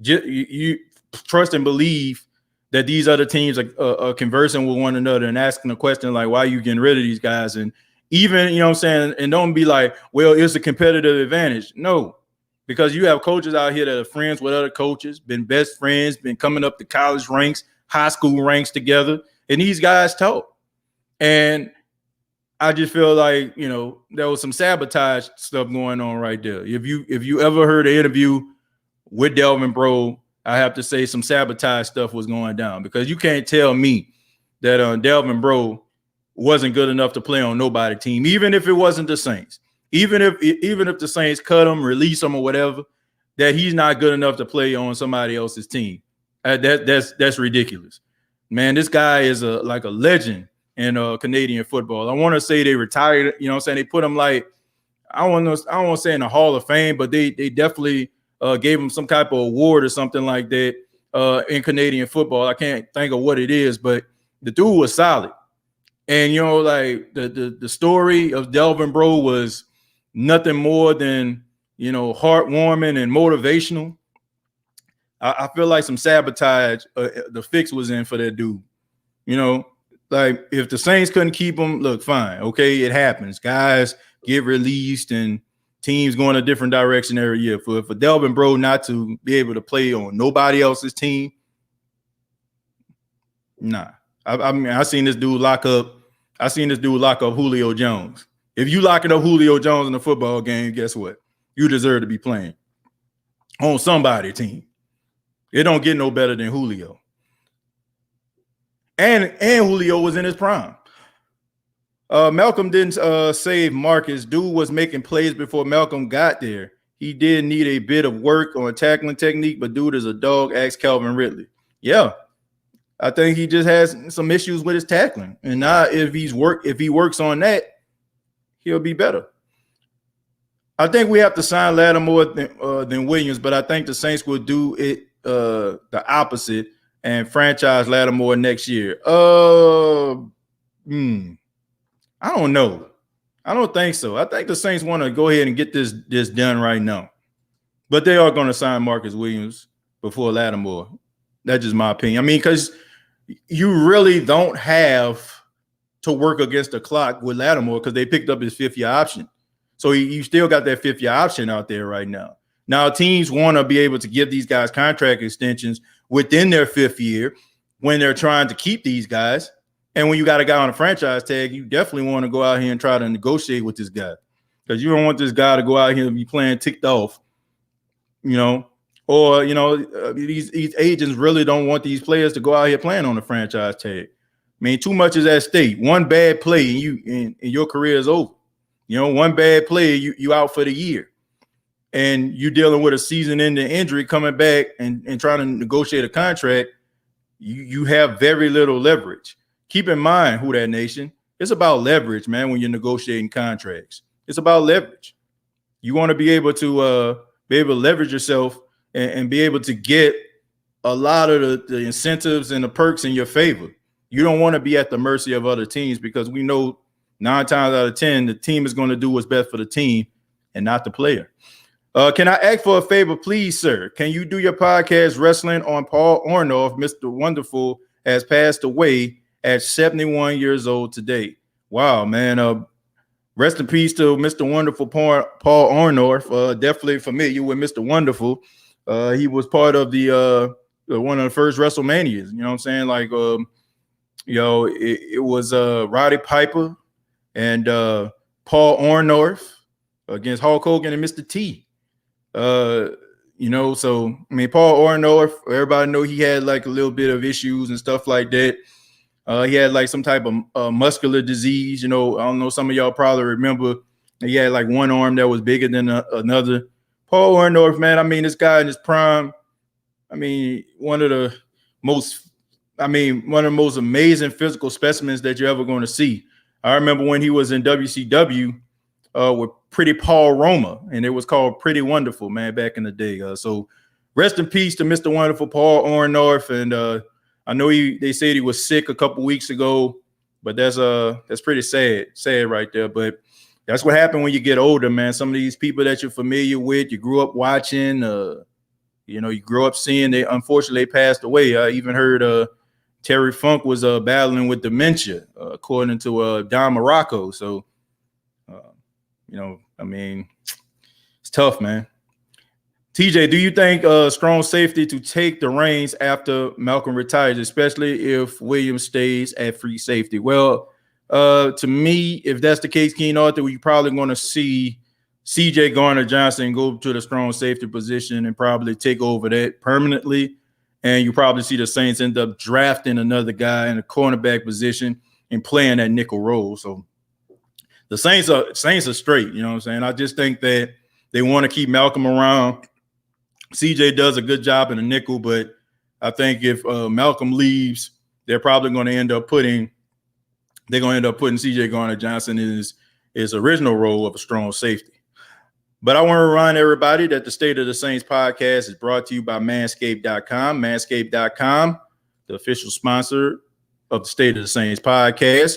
Speaker 1: you trust and believe that these other teams are conversing with one another and asking a question like, why are you getting rid of these guys? And even, what I'm saying, and don't be like, well, it's a competitive advantage. No, because you have coaches out here that are friends with other coaches, been best friends, been coming up the college ranks, high school ranks together, and these guys talk. And I just feel like, there was some sabotage stuff going on right there. If you ever heard an interview with Delvin Bro, I have to say some sabotage stuff was going down, because you can't tell me that Delvin Bro wasn't good enough to play on nobody's team, even if it wasn't the Saints. Even if the Saints cut him, release him, or whatever, that he's not good enough to play on somebody else's team. That's ridiculous, man. This guy is like a legend in Canadian football. I want to say they retired. They put him like, I don't want to say in the Hall of Fame, but they definitely gave him some type of award or something like that in Canadian football. I can't think of what it is, but the dude was solid. And like the story of Delvin Bro was nothing more than heartwarming and motivational. I feel like some sabotage the fix was in for that dude. Like if the Saints couldn't keep him, look, fine, okay, it happens. Guys get released and teams going a different direction every year. For Delvin Bro not to be able to play on nobody else's team, nah. I seen this dude lock up. Julio Jones. If you locking up Julio Jones in a football game, guess what? You deserve to be playing on somebody's team. It don't get no better than Julio. And Julio was in his prime. Malcolm didn't save Marcus. Dude was making plays before Malcolm got there. He did need a bit of work on tackling technique, but dude is a dog. Ask Calvin Ridley. Yeah, I think he just has some issues with his tackling, and now if he works on that, he'll be better. I think we have to sign Lattimore than Williams, but I think the Saints will do it the opposite and franchise Lattimore next year. I don't know. I don't think so. I think the Saints want to go ahead and get this done right now. But they are going to sign Marcus Williams before Lattimore. That's just my opinion. I mean, because you really don't have to work against the clock with Lattimore because they picked up his fifth-year option. So you still got that fifth-year option out there right now. Now, teams want to be able to give these guys contract extensions within their fifth year when they're trying to keep these guys. And when you got a guy on a franchise tag, you definitely want to go out here and try to negotiate with this guy, because you don't want this guy to go out here and be playing ticked off, or, these agents really don't want these players to go out here playing on the franchise tag. I mean, too much is at stake. One bad play and your career is over. One bad play, you out for the year. And you're dealing with a season-ending injury coming back and trying to negotiate a contract. You have very little leverage. Keep in mind, Who Dat Nation, it's about leverage, man, when you're negotiating contracts. It's about leverage. You want to be able to leverage yourself and be able to get a lot of the incentives and the perks in your favor. You don't want to be at the mercy of other teams because we know 9 times out of 10, the team is going to do what's best for the team and not the player. Can I ask for a favor, please, sir? Can you do your podcast wrestling on Paul Orndorff? Mr. Wonderful has passed away at 71 years old today. Wow, man. Rest in peace to Mr. Wonderful Paul Orndorff. Definitely familiar with Mr. Wonderful. He was part of the one of the first WrestleManias. You know what I'm saying? Like, it was Roddy Piper and Paul Orndorff against Hulk Hogan and Mr. T. So I mean, Paul Orndorff, everybody know he had like a little bit of issues and stuff like that. He had like some type of muscular disease. I don't know, some of y'all probably remember he had like one arm that was bigger than another. Paul Orndorff, man, I mean, this guy in his prime, I mean, one of the most amazing physical specimens that you're ever going to see. I remember when he was in WCW with Pretty Paul Roma, and it was called Pretty Wonderful, man, back in the day. So rest in peace to Mr. Wonderful Paul Orndorff. And I know they said he was sick a couple weeks ago, but that's pretty sad right there. But that's what happened when you get older, man. Some of these people that you're familiar with, you grew up watching, you grew up seeing, they unfortunately passed away. I even heard Terry Funk was battling with dementia, according to Don Morocco. So, I mean, it's tough, man. TJ, do you think strong safety to take the reins after Malcolm retires, especially if Williams stays at free safety? Well, to me, if that's the case, Keen Arthur, you're probably going to see CJ Garner-Johnson go to the strong safety position and probably take over that permanently. And you probably see the Saints end up drafting another guy in a cornerback position and playing that nickel role. So the Saints are straight, you know what I'm saying? I just think that they want to keep Malcolm around. CJ does a good job in the nickel, but I think if Malcolm leaves, they're probably going to end up putting CJ Garner-Johnson in his original role of a strong safety. But I want to remind everybody that the State of the Saints podcast is brought to you by Manscaped.com. Manscaped.com, the official sponsor of the State of the Saints podcast.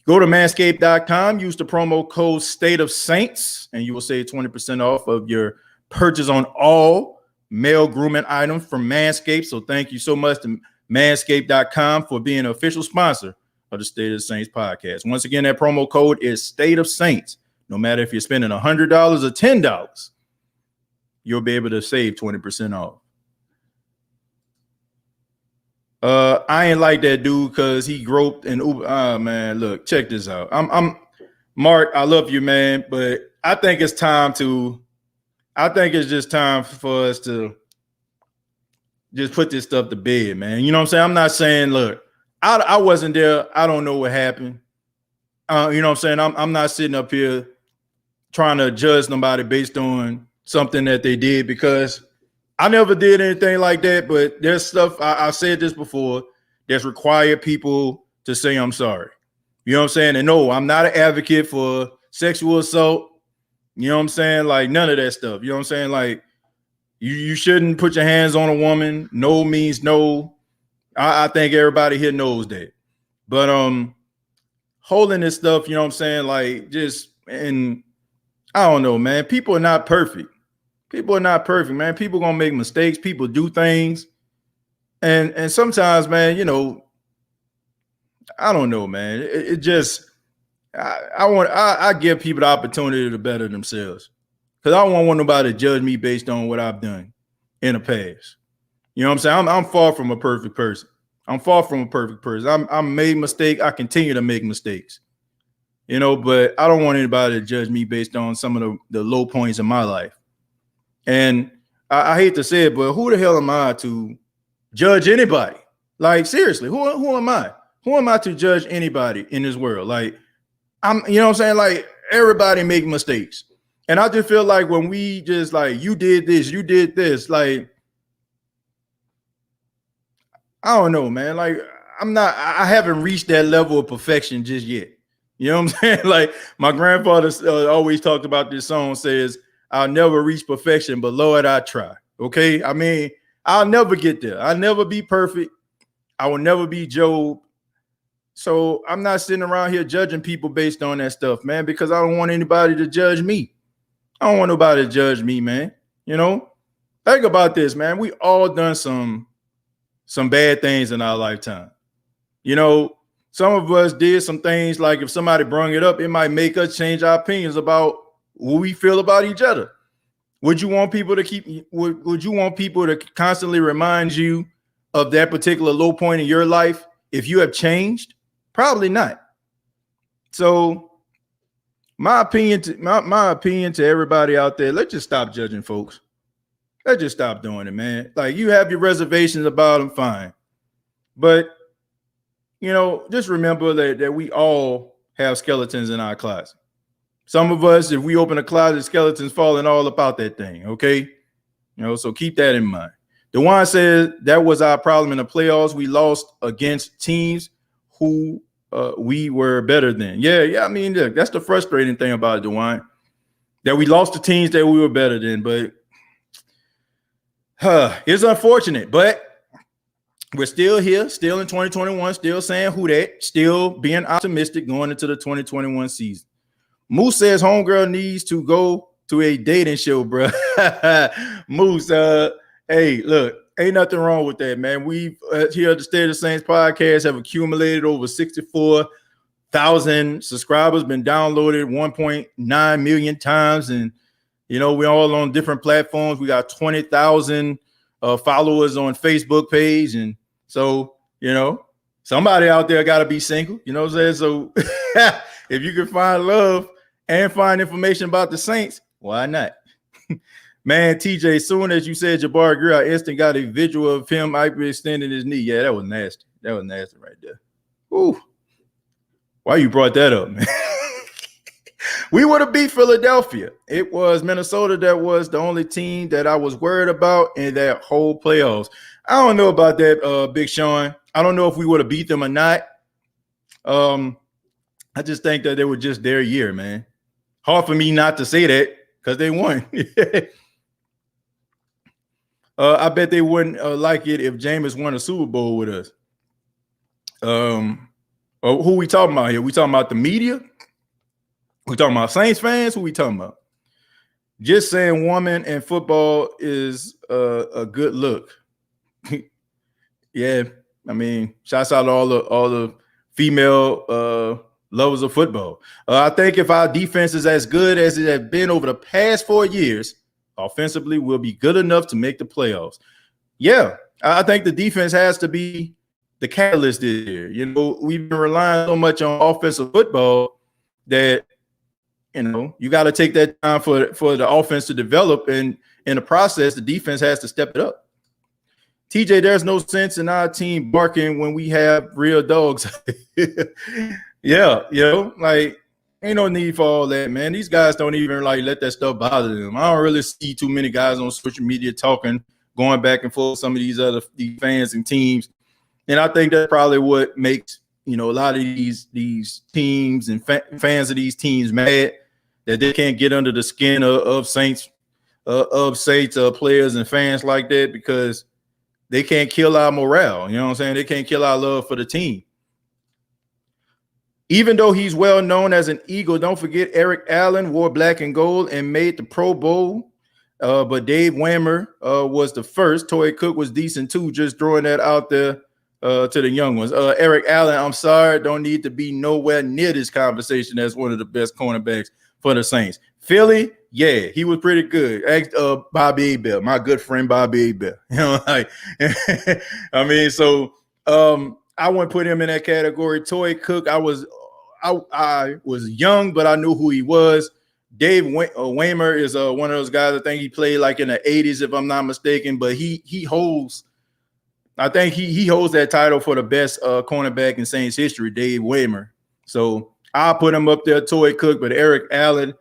Speaker 1: Go to Manscaped.com, use the promo code State of Saints, and you will save 20% off of your purchase on all male grooming items from Manscaped. So thank you so much to Manscaped.com for being an official sponsor of the State of the Saints podcast. Once again, that promo code is State of Saints. No matter if you're spending $100 or $10, you'll be able to save 20% off. I ain't like that dude because he groped and Uber. Man, look, check this out. I'm Mark. I love you, man, but I think it's just time for us to just put this stuff to bed, man. You know what I'm saying? I'm not saying, look, I wasn't there. I don't know what happened. You know what I'm saying? I'm not sitting up here trying to judge somebody based on something that they did, because I never did anything like that. But there's stuff, I've said this before, that's required people to say I'm sorry. You know what I'm saying? And no, I'm not an advocate for sexual assault. You know what I'm saying? Like, none of that stuff. You know what I'm saying? Like, you shouldn't put your hands on a woman. No means no. I think everybody here knows that. But holding this stuff, you know what I'm saying? Like, and I don't know, man. People are not perfect. Man. People gonna make mistakes. People do things. And sometimes, man, I don't know, man. It just, I give people the opportunity to better themselves, because I don't want nobody to judge me based on what I've done in the past. You know what I'm saying? I'm far from a perfect person. I made mistakes. I continue to make mistakes, but I don't want anybody to judge me based on some of the low points in my life. And I hate to say it, but who the hell am I to judge anybody? Like, seriously, who am I? Who am I to judge anybody in this world? Like, you know what I'm saying? Like, everybody make mistakes. And I just feel like when we just like, you did this, like, I don't know, man. Like, I haven't reached that level of perfection just yet. You know what I'm saying? Like, my grandfather always talked about this song, says, I'll never reach perfection, but Lord, I try. Okay. I mean, I'll never get there. I'll never be perfect. I will never be Job. So I'm not sitting around here judging people based on that stuff, man, because I don't want anybody to judge me. I don't want nobody to judge me, man. You know, think about this, man. We all done some bad things in our lifetime. You know, some of us did some things like if somebody brought it up, it might make us change our opinions about what we feel about each other. Would you want people to would you want people to constantly remind you of that particular low point in your life if you have changed? Probably not. So my opinion to everybody out there, let's just stop judging folks. Let's just stop doing it, man. Like, you have your reservations about them, fine. But, you know, just remember that we all have skeletons in our closet. Some of us, if we open a closet, skeletons falling all about that thing, okay? You know, so keep that in mind. DeJuan said that was our problem in the playoffs. We lost against teams who we were better than. Yeah. I mean, look, that's the frustrating thing about it, DeJuan, that we lost to teams that we were better than. But it's unfortunate. But we're still here, still in 2021, still saying who that, still being optimistic going into the 2021 season. Moose says homegirl needs to go to a dating show, bro. Moose, hey, look, ain't nothing wrong with that, man. We've here at the State of the Saints podcast have accumulated over 64,000 subscribers, been downloaded 1.9 million times, and you know we're all on different platforms. We got 20,000 followers on Facebook page, and so you know somebody out there got to be single. You know what I'm saying? So if you can find love and find information about the Saints, why not? Man, TJ, soon as you said Jabari Greer, I instantly got a visual of him hyperextending his knee. Yeah, that was nasty. That was nasty right there. Ooh. Why you brought that up, man? We would have beat Philadelphia. It was Minnesota that was the only team that I was worried about in that whole playoffs. I don't know about that, Big Sean. I don't know if we would have beat them or not. I just think that they were just their year, man. Hard for me not to say that because they won. I bet they wouldn't like it if Jameis won a Super Bowl with us. Who we talking about here? We talking about the media? We talking about Saints fans? Who we talking about? Just saying woman in football is a good look. Yeah, I mean, shouts out to all the female lovers of football. I think if our defense is as good as it has been over the past 4 years, offensively, we'll be good enough to make the playoffs. Yeah, I think the defense has to be the catalyst this year. You know, we've been relying so much on offensive football that, you know, you got to take that time for the offense to develop, and in the process, the defense has to step it up. TJ, there's no sense in our team barking when we have real dogs. Yeah, you know, like, ain't no need for all that, man. These guys don't even like let that stuff bother them. I don't really see too many guys on social media talking, going back and forth with some of these fans and teams. And I think that's probably what makes, you know, a lot of these teams and fans of these teams mad, that they can't get under the skin of Saints players and fans like that, because they can't kill our morale. You know what I'm saying? They can't kill our love for the team. Even though he's well known as an Eagle, don't forget Eric Allen wore black and gold and made the Pro Bowl. But Dave Whammer was the first. Toy Cook was decent too. Just throwing that out there to the young ones. Eric Allen, I'm sorry, don't need to be nowhere near this conversation as one of the best cornerbacks for the Saints. Philly, yeah, he was pretty good. Bobby Abell, my good friend Bobby Abell. You know, like, I mean, so I wouldn't put him in that category. Toy Cook, I was young, but I knew who he was. Dave Whammer is one of those guys. I think he played like in the 80s, if I'm not mistaken. But he holds that title for the best cornerback in Saints history, Dave Whammer. So I'll put him up there, Toy Cook. But Eric Allen.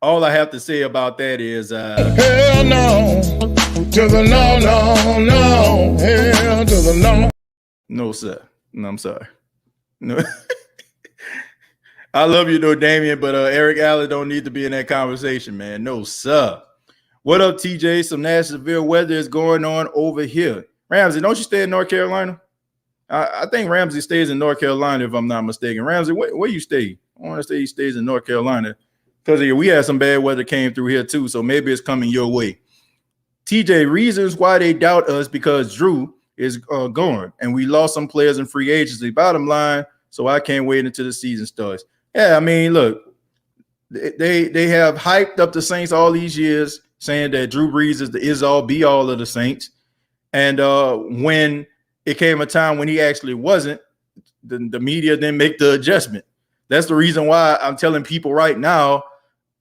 Speaker 1: All I have to say about that is hell no to the no, hell to the no. No, sir. No, I'm sorry. No. I love you though, Damian, but Eric Allen don't need to be in that conversation, man. No, sir. What up, TJ? Some Nashville weather is going on over here. Ramsey, don't you stay in North Carolina? I think Ramsey stays in North Carolina, if I'm not mistaken. Ramsey, where you stay? I want to say he stays in North Carolina because we had some bad weather came through here too, so maybe it's coming your way. TJ, reasons why they doubt us because Drew is gone, and we lost some players in free agency. Bottom line, so I can't wait until the season starts. Yeah, I mean, look, they have hyped up the Saints all these years, saying that Drew Brees is the is-all, be-all of the Saints. And when it came a time when he actually wasn't, the media didn't make the adjustment. That's the reason why I'm telling people right now,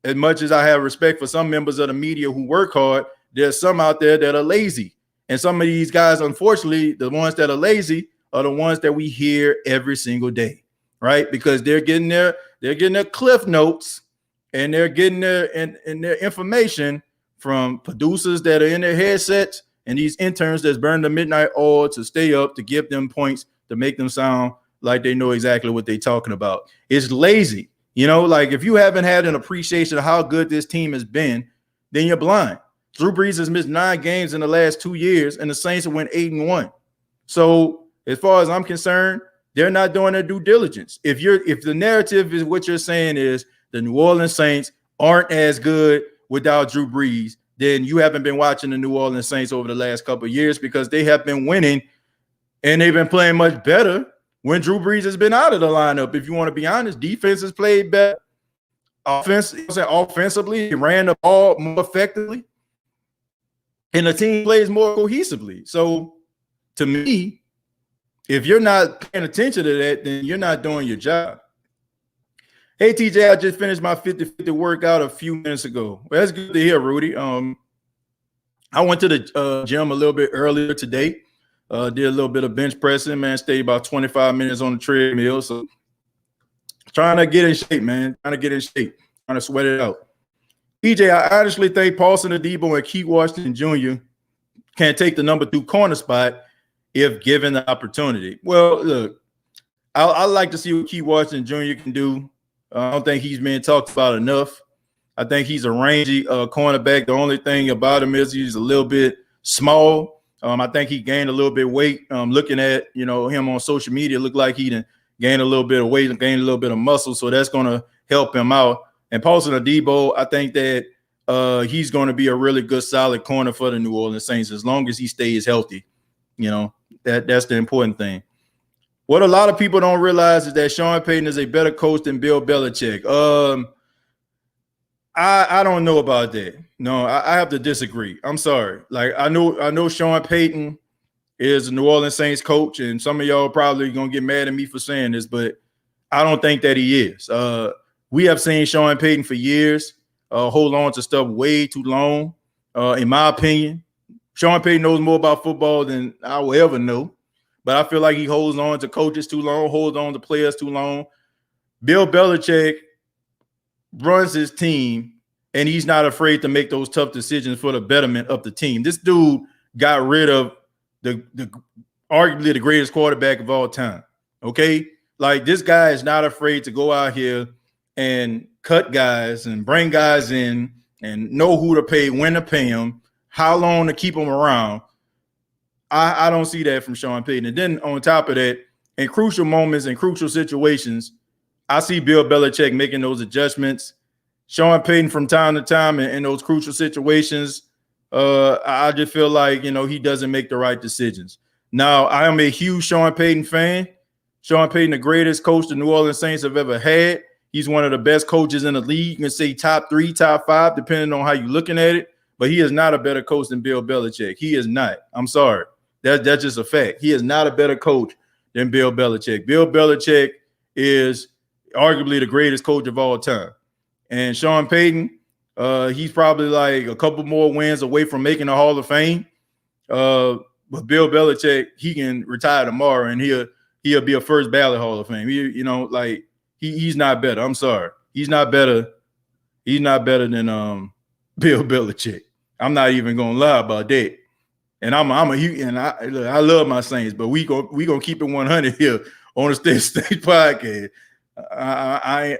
Speaker 1: as much as I have respect for some members of the media who work hard, there's some out there that are lazy. And some of these guys, unfortunately, the ones that are lazy are the ones that we hear every single day, right? Because they're getting their cliff notes and they're getting their information from producers that are in their headsets and these interns that's burning the midnight oil to stay up, to give them points, to make them sound like they know exactly what they're talking about. It's lazy. Like if you haven't had an appreciation of how good this team has been, then you're blind. Drew Brees has missed 9 games in the last 2 years, and the Saints have went 8-1. So as far as I'm concerned, they're not doing their due diligence. If the narrative is what you're saying is the New Orleans Saints aren't as good without Drew Brees, then you haven't been watching the New Orleans Saints over the last couple of years, because they have been winning and they've been playing much better when Drew Brees has been out of the lineup. If you want to be honest, defense has played better. Offensively, he ran the ball more effectively, and the team plays more cohesively. So to me, if you're not paying attention to that, then you're not doing your job. Hey, TJ, I just finished my 50-50 workout a few minutes ago. Well, that's good to hear, Rudy. I went to the gym a little bit earlier today. Did a little bit of bench pressing, man. Stayed about 25 minutes on the treadmill. So trying to get in shape, man. Trying to sweat it out. TJ, I honestly think Paulson Adebo and Keith Washington Jr. can take the number 2 corner spot if given the opportunity. Well, look, I like to see what Keith Washington Jr. can do. I don't think he's being talked about enough. I think he's a rangy cornerback. The only thing about him is he's a little bit small. I think he gained a little bit of weight. Looking at him on social media, looked like he gained a little bit of weight and gained a little bit of muscle. So that's going to help him out. And Paulson Adebo, I think that he's going to be a really good, solid corner for the New Orleans Saints as long as he stays healthy. That's the important thing. What a lot of people don't realize is that Sean Payton is a better coach than Bill Belichick. I don't know about that. No, I have to disagree. I'm sorry. Like I know Sean Payton is a New Orleans Saints coach, and some of y'all probably gonna get mad at me for saying this, but I don't think that he is. We have seen Sean Payton for years hold on to stuff way too long. In my opinion, Sean Payton knows more about football than I will ever know. But I feel like he holds on to coaches too long, holds on to players too long. Bill Belichick runs his team, and he's not afraid to make those tough decisions for the betterment of the team. This dude got rid of the arguably the greatest quarterback of all time, okay? Like, this guy is not afraid to go out here and cut guys and bring guys in and know who to pay, when to pay them, how long to keep them around. I don't see that from Sean Payton. And then on top of that, in crucial moments and crucial situations, I see Bill Belichick making those adjustments. Sean Payton from time to time in those crucial situations, I just feel like, he doesn't make the right decisions. Now, I am a huge Sean Payton fan. Sean Payton, the greatest coach the New Orleans Saints have ever had. He's one of the best coaches in the league. You can say top 3, top 5, depending on how you're looking at it. But he is not a better coach than Bill Belichick. He is not. I'm sorry. That's just a fact. He is not a better coach than Bill Belichick. Bill Belichick is arguably the greatest coach of all time. And Sean Payton, he's probably like a couple more wins away from making the Hall of Fame. But Bill Belichick, he can retire tomorrow and he'll be a first ballot Hall of Fame. He's not better. I'm sorry. He's not better. He's not better than Bill Belichick. I'm not even gonna lie about that. And I love my Saints, but we gonna keep it 100 here on the Stage podcast. I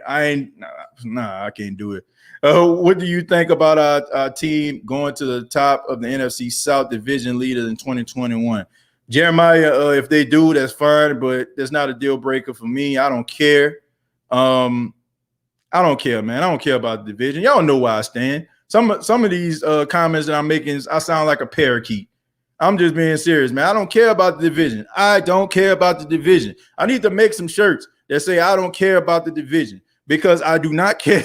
Speaker 1: can't do it. What do you think about our team going to the top of the NFC South division leader in 2021? Jeremiah, if they do, that's fine, but that's not a deal breaker for me. I don't care. I don't care, man. I don't care about the division. Y'all know where I stand. Some of these comments that I'm making, I sound like a parakeet. I'm just being serious, man. I don't care about the division. I don't care about the division. I need to make some shirts that say I don't care about the division, because I do not care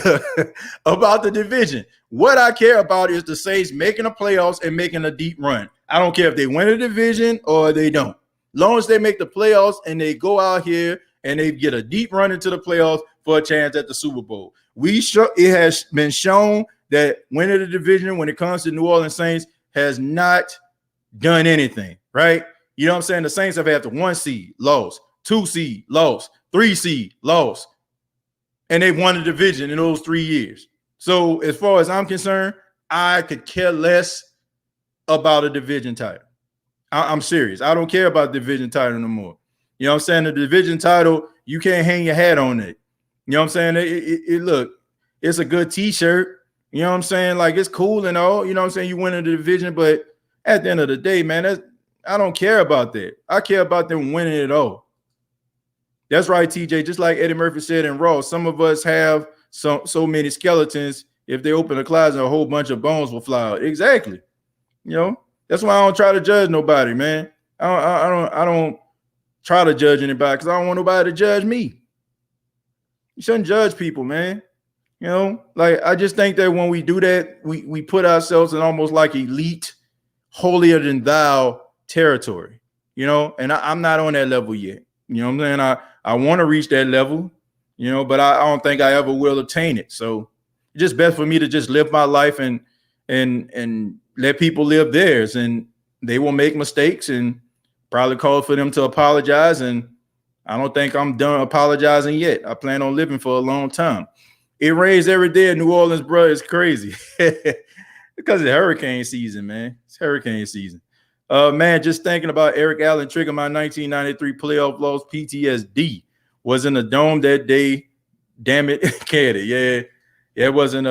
Speaker 1: about the division. What I care about is the Saints making the playoffs and making a deep run. I don't care if they win a division or they don't. As long as they make the playoffs and they go out here and they get a deep run into the playoffs for a chance at the Super Bowl. It has been shown that winning the division when it comes to New Orleans Saints has not done anything, right? You know what I'm saying? The Saints have had the 1 seed, lost, 2 seed, lost, 3 seed, lost, and they've won the division in those 3 years. So as far as I'm concerned, I could care less about a division title. I'm serious. I don't care about the division title no more. You know what I'm saying? The division title, you can't hang your hat on it. You know what I'm saying? It look, it's a good t-shirt. You know what I'm saying? Like, it's cool and all. You know what I'm saying? You win the division, but at the end of the day, man, I don't care about that. I care about them winning it all. That's right, TJ. Just like Eddie Murphy said in Raw, some of us have so many skeletons. If they open a closet, a whole bunch of bones will fly out. Exactly. You know, that's why I don't try to judge nobody, man. I don't try to judge anybody because I don't want nobody to judge me. You shouldn't judge people, man. You know, like, I just think that when we do that, we put ourselves in almost like elite, holier than thou territory, you know, and I'm not on that level yet. You know what I'm saying? I want to reach that level, you know, but I don't think I ever will attain it. So it's just best for me to just live my life and let people live theirs, and they will make mistakes and probably call for them to apologize. And I don't think I'm done apologizing yet. I plan on living for a long time. It rains every day in New Orleans, bro. It's crazy because it's hurricane season, man. It's hurricane season. Man, just thinking about Eric Allen triggering my 1993 playoff loss. PTSD. Was in the dome that day. Damn it, Candy. Yeah, it wasn't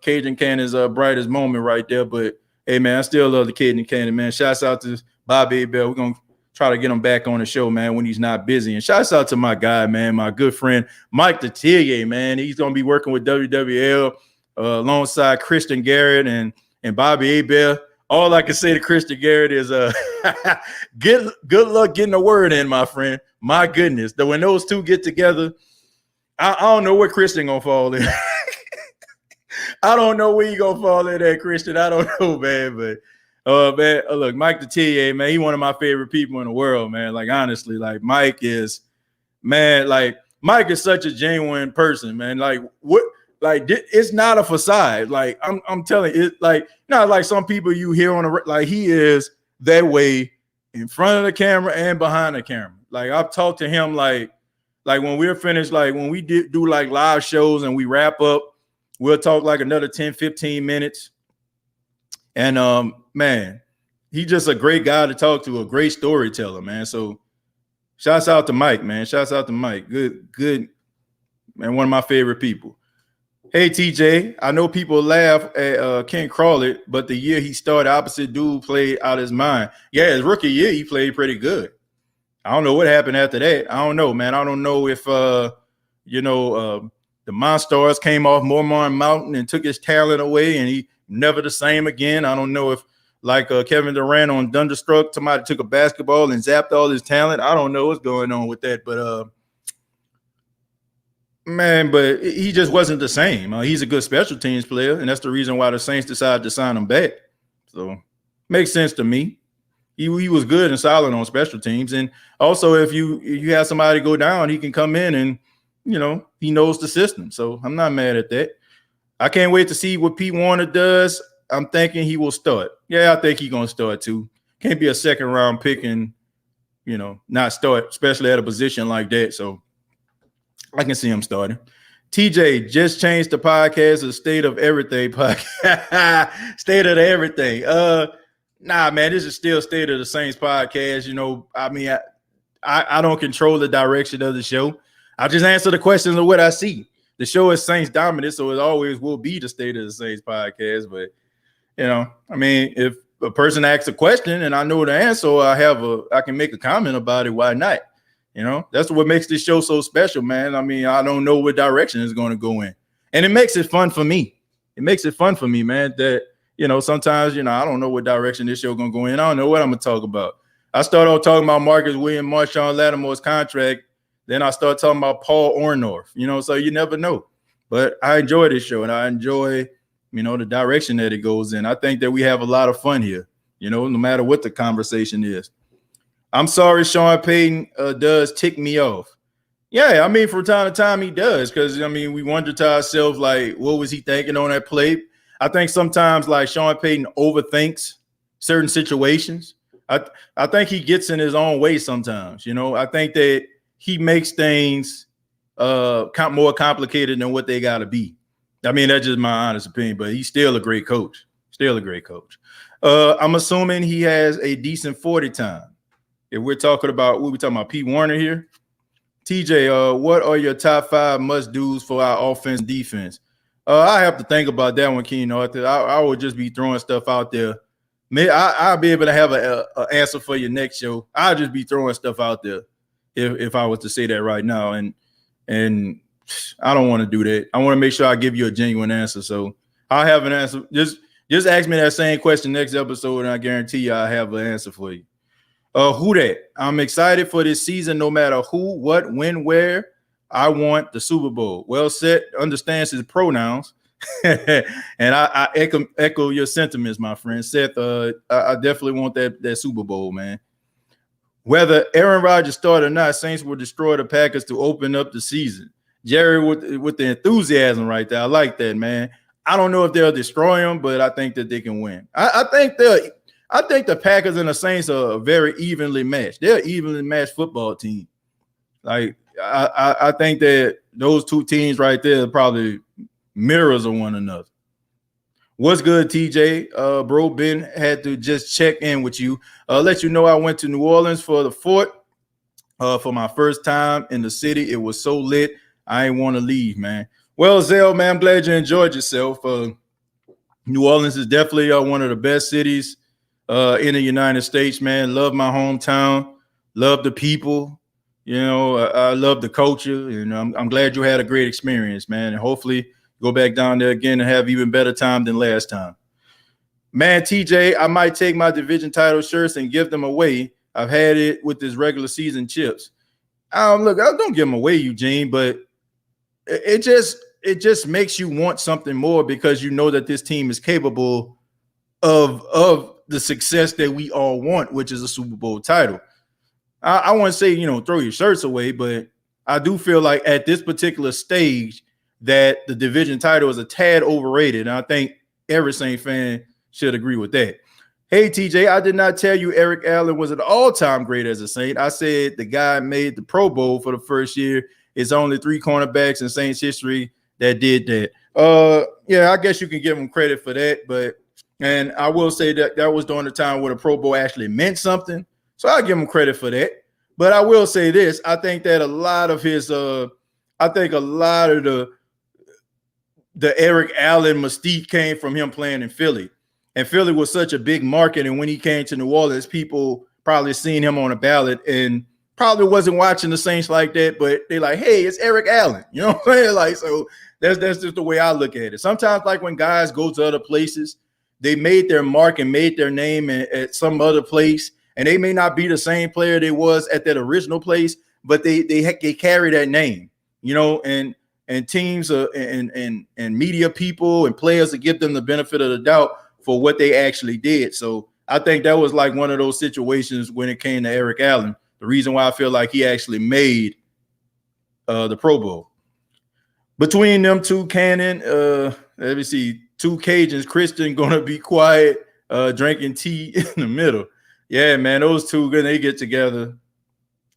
Speaker 1: Cajun Cannon's brightest moment right there. But hey, man, I still love the Cajun Cannon, man. Shouts out to Bobby Bell. We're gonna try to get him back on the show, man, when he's not busy. And shouts out to my guy, man, my good friend Mike Detillier, man. He's gonna be working with WWL alongside Christian Garrett and Bobby Abel. All I can say to Christian Garrett is good luck getting a word in, my friend. My goodness. When those two get together, I don't know where Christian gonna fall in. I don't know where you gonna fall in there, Christian. I don't know, man. But man, look, Mike Detillier, man, he's one of my favorite people in the world, man. Like, honestly, like, Mike is such a genuine person, man. Like, what? Like, it's not a facade. Like, I'm telling you, it, like, not like some people you hear on the, like, he is that way in front of the camera and behind the camera. Like, I've talked to him like when we're finished, like when we do like live shows and we wrap up, we'll talk like another 10, 15 minutes. And man, he's just a great guy to talk to, a great storyteller, man. So shouts out to Mike, man. Shouts out to Mike. Good, man. One of my favorite people. Hey, TJ, I know people laugh at Ken Crawley, but the year he started, opposite dude played out his mind. Yeah, his rookie year, he played pretty good. I don't know what happened after that. I don't know, man. I don't know if, the Monstars came off Mormon Mountain and took his talent away and he never the same again. I don't know if, like Kevin Durant on Thunderstruck, somebody took a basketball and zapped all his talent. I don't know what's going on with that, but man, but he just wasn't the same. He's a good special teams player, and that's the reason why the Saints decided to sign him back. So makes sense to me. He was good and solid on special teams, and also if you have somebody go down, he can come in and he knows the system. So I'm not mad at that. I can't wait to see what Pete Warner does. I'm thinking he will start. Yeah, I think he's gonna start too. Can't be a second round pick and not start, especially at a position like that. So I can see him starting. TJ just changed the podcast to State of Everything podcast. State of Everything. Nah, man, this is still State of the Saints podcast. I mean, I don't control the direction of the show. I just answer the questions of what I see. the show is Saints dominant, so it always will be the State of the Saints podcast. But I mean, if a person asks a question and I know the answer, I can make a comment about it. Why not? That's what makes this show so special, man. I mean, I don't know what direction it's going to go in, and it makes it fun for me. It makes it fun for me, man. That sometimes I don't know what direction this show going to go in. I don't know what I'm going to talk about. I start off talking about Marcus Williams, Marshawn Lattimore's contract. Then I start talking about Paul Orndorff, so you never know. But I enjoy this show, and I enjoy, the direction that it goes in. I think that we have a lot of fun here, no matter what the conversation is. I'm sorry Sean Payton does tick me off. Yeah, I mean, from time to time he does, because, we wonder to ourselves, like, what was he thinking on that play? I think sometimes, like, Sean Payton overthinks certain situations. I think he gets in his own way sometimes, I think that he makes things more complicated than what they got to be. I mean, that's just my honest opinion, but he's still a great coach. I'm assuming he has a decent 40 time. If we're talking about, Pete Warner here. TJ, what are your top 5 must-dos for our offense and defense? I have to think about that one, Keen Arthur. I would just be throwing stuff out there. I'll be able to have an answer for your next show. I'll just be throwing stuff out there if I was to say that right now. And I don't want to do that. I want to make sure I give you a genuine answer. So I'll have an answer. Just ask me that same question next episode, and I guarantee you I'll have an answer for you. Who that? I'm excited for this season, no matter who, what, when, where. I want the Super Bowl. Well, Seth understands his pronouns. And I echo your sentiments, my friend. Seth, I definitely want that Super Bowl, man. Whether Aaron Rodgers start or not, Saints will destroy the Packers to open up the season. Jerry with the enthusiasm right there. I like that, man. I don't know if they'll destroy them, but I think that they can win. I think the Packers and the Saints are very evenly matched. They're an evenly matched football team. Like I think that those two teams right there are probably mirrors of one another. What's good, TJ? Bro, Ben had to just check in with you. Let you know I went to New Orleans for the Fort for my first time in the city. It was so lit. I ain't want to leave, man. Well, Zell, man, I'm glad you enjoyed yourself. New Orleans is definitely one of the best cities in the United States, man. Love my hometown. Love the people. I love the culture. I'm glad you had a great experience, man. And hopefully go back down there again and have even better time than last time. Man, TJ, I might take my division title shirts and give them away. I've had it with this regular season chips. Look, I don't give them away, Eugene, but it just makes you want something more because you know that this team is capable of the success that we all want, which is a Super Bowl title. I want to say, throw your shirts away, but I do feel like at this particular stage that the division title is a tad overrated. And I think every Saint fan should agree with that. Hey, TJ, I did not tell you Eric Allen was an all-time great as a Saint. I said the guy made the Pro Bowl for the first year. It's only 3 cornerbacks in Saints history that did that. Yeah, I guess you can give him credit for that. And I will say that was during the time where the Pro Bowl actually meant something. So I'll give him credit for that. But I will say this. I think that a lot of the Eric Allen mystique came from him playing in Philly. And Philly was such a big market. And when he came to New Orleans, people probably seen him on a ballot and probably wasn't watching the Saints like that. But they're like, hey, it's Eric Allen. You know what I'm saying? Like, so that's just the way I look at it. Sometimes, like when guys go to other places, they made their mark and made their name at some other place. And they may not be the same player they was at that original place, but they carry that name, and teams and media people and players to give them the benefit of the doubt for what they actually did. So I think that was like one of those situations when it came to Eric Allen. The reason why I feel like he actually made the Pro Bowl. Between them two, Cannon, let me see, 2 Cajuns, Christian gonna be quiet, drinking tea in the middle. Yeah, man, those two, when they get together,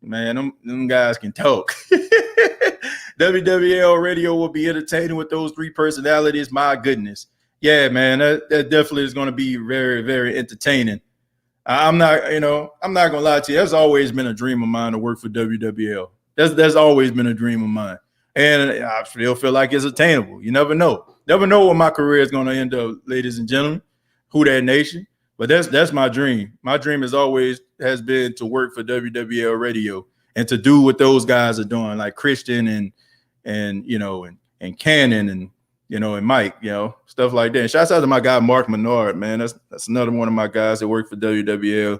Speaker 1: man, them guys can talk. WWL radio will be entertaining with those 3 personalities. My goodness. Yeah, man, that definitely is going to be very, very entertaining. I'm not going to lie to you. That's always been a dream of mine to work for WWL. That's always been a dream of mine. And I still feel like it's attainable. You never know. Never know where my career is going to end up, ladies and gentlemen. Who that nation? But that's my dream. My dream has been to work for WWL Radio and to do what those guys are doing, like Christian and and Cannon and Mike, stuff like that. And shouts out to my guy Mark Menard, man. That's another one of my guys that work for WWL.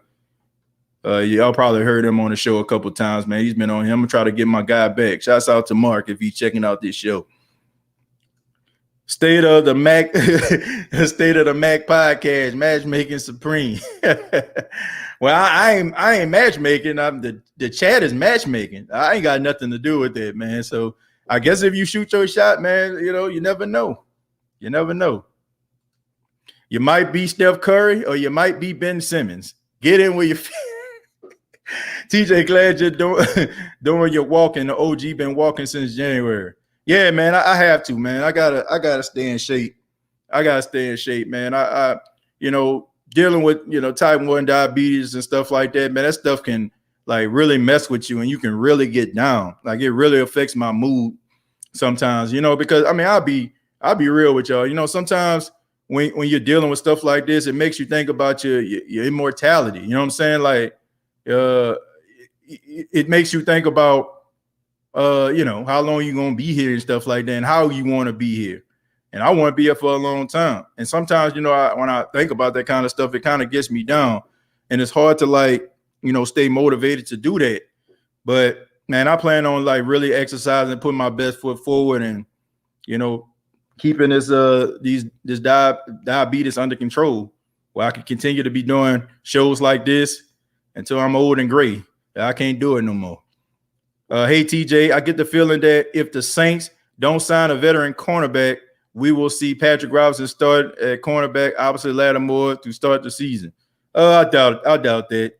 Speaker 1: Y'all probably heard him on the show a couple times, man. He's been on here. I'm gonna try to get my guy back. Shouts out to Mark if he's checking out this show. State of the Mac podcast, matchmaking supreme. Well, I ain't matchmaking. The chat is matchmaking. I ain't got nothing to do with it, man. So I guess if you shoot your shot, man, you never know. You never know. You might be Steph Curry or you might be Ben Simmons. Get in where you feel. TJ, glad you're doing your walking. The OG been walking since January. Yeah, man, I have to, man. I gotta stay in shape. Man. I dealing with type 1 diabetes and stuff like that, man. That stuff can like really mess with you and you can really get down. Like it really affects my mood sometimes, because I mean I'll be real with y'all. Sometimes when you're dealing with stuff like this, it makes you think about your immortality. You know what I'm saying? Like it makes you think about how long you're gonna be here and stuff like that, and how you want to be here. And I want to be here for a long time. And sometimes, when I think about that kind of stuff, it kind of gets me down, and it's hard to stay motivated to do that. But man, I plan on like really exercising, putting my best foot forward, and keeping this diabetes under control, where I can continue to be doing shows like this until I'm old and gray. I can't do it no more. Hey, TJ, I get the feeling that if the Saints don't sign a veteran cornerback, we will see Patrick Robinson start at cornerback opposite Lattimore to start the season. I doubt that.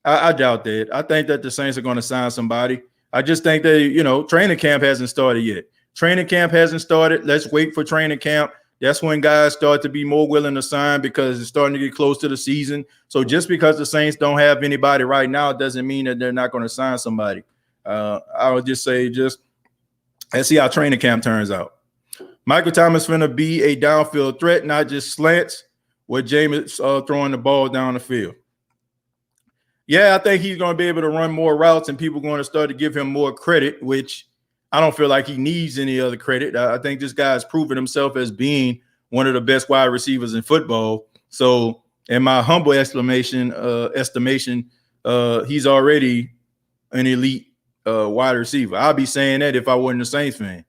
Speaker 1: I doubt that. I think that the Saints are going to sign somebody. I just think that, training camp hasn't started yet. Training camp hasn't started. Let's wait for training camp. That's when guys start to be more willing to sign because it's starting to get close to the season. So just because the Saints don't have anybody right now doesn't mean that they're not going to sign somebody. I would just say let's see how training camp turns out. Michael Thomas finna be a downfield threat, not just slants, with Jameis throwing the ball down the field. Yeah, I think he's going to be able to run more routes and people are going to start to give him more credit, which I don't feel like he needs any other credit. I think this guy has proven himself as being one of the best wide receivers in football. So in my humble estimation, he's already an elite wide receiver. I'll be saying that if I wasn't a Saints fan.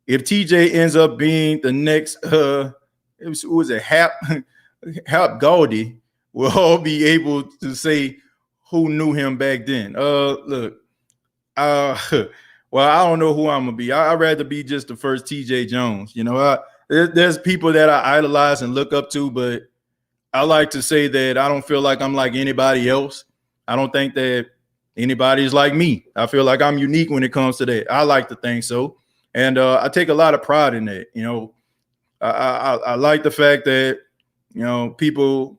Speaker 1: If TJ ends up being the next, Hap Goldie, we'll all be able to say who knew him back then. Well, I don't know who I'm gonna be. I'd rather be just the first TJ Jones. There's people that I idolize and look up to, but I like to say that I don't feel like I'm like anybody else. I don't think that anybody is like me. I feel like I'm unique when it comes to that. I like to think so. And I take a lot of pride in that. I like the fact that, people,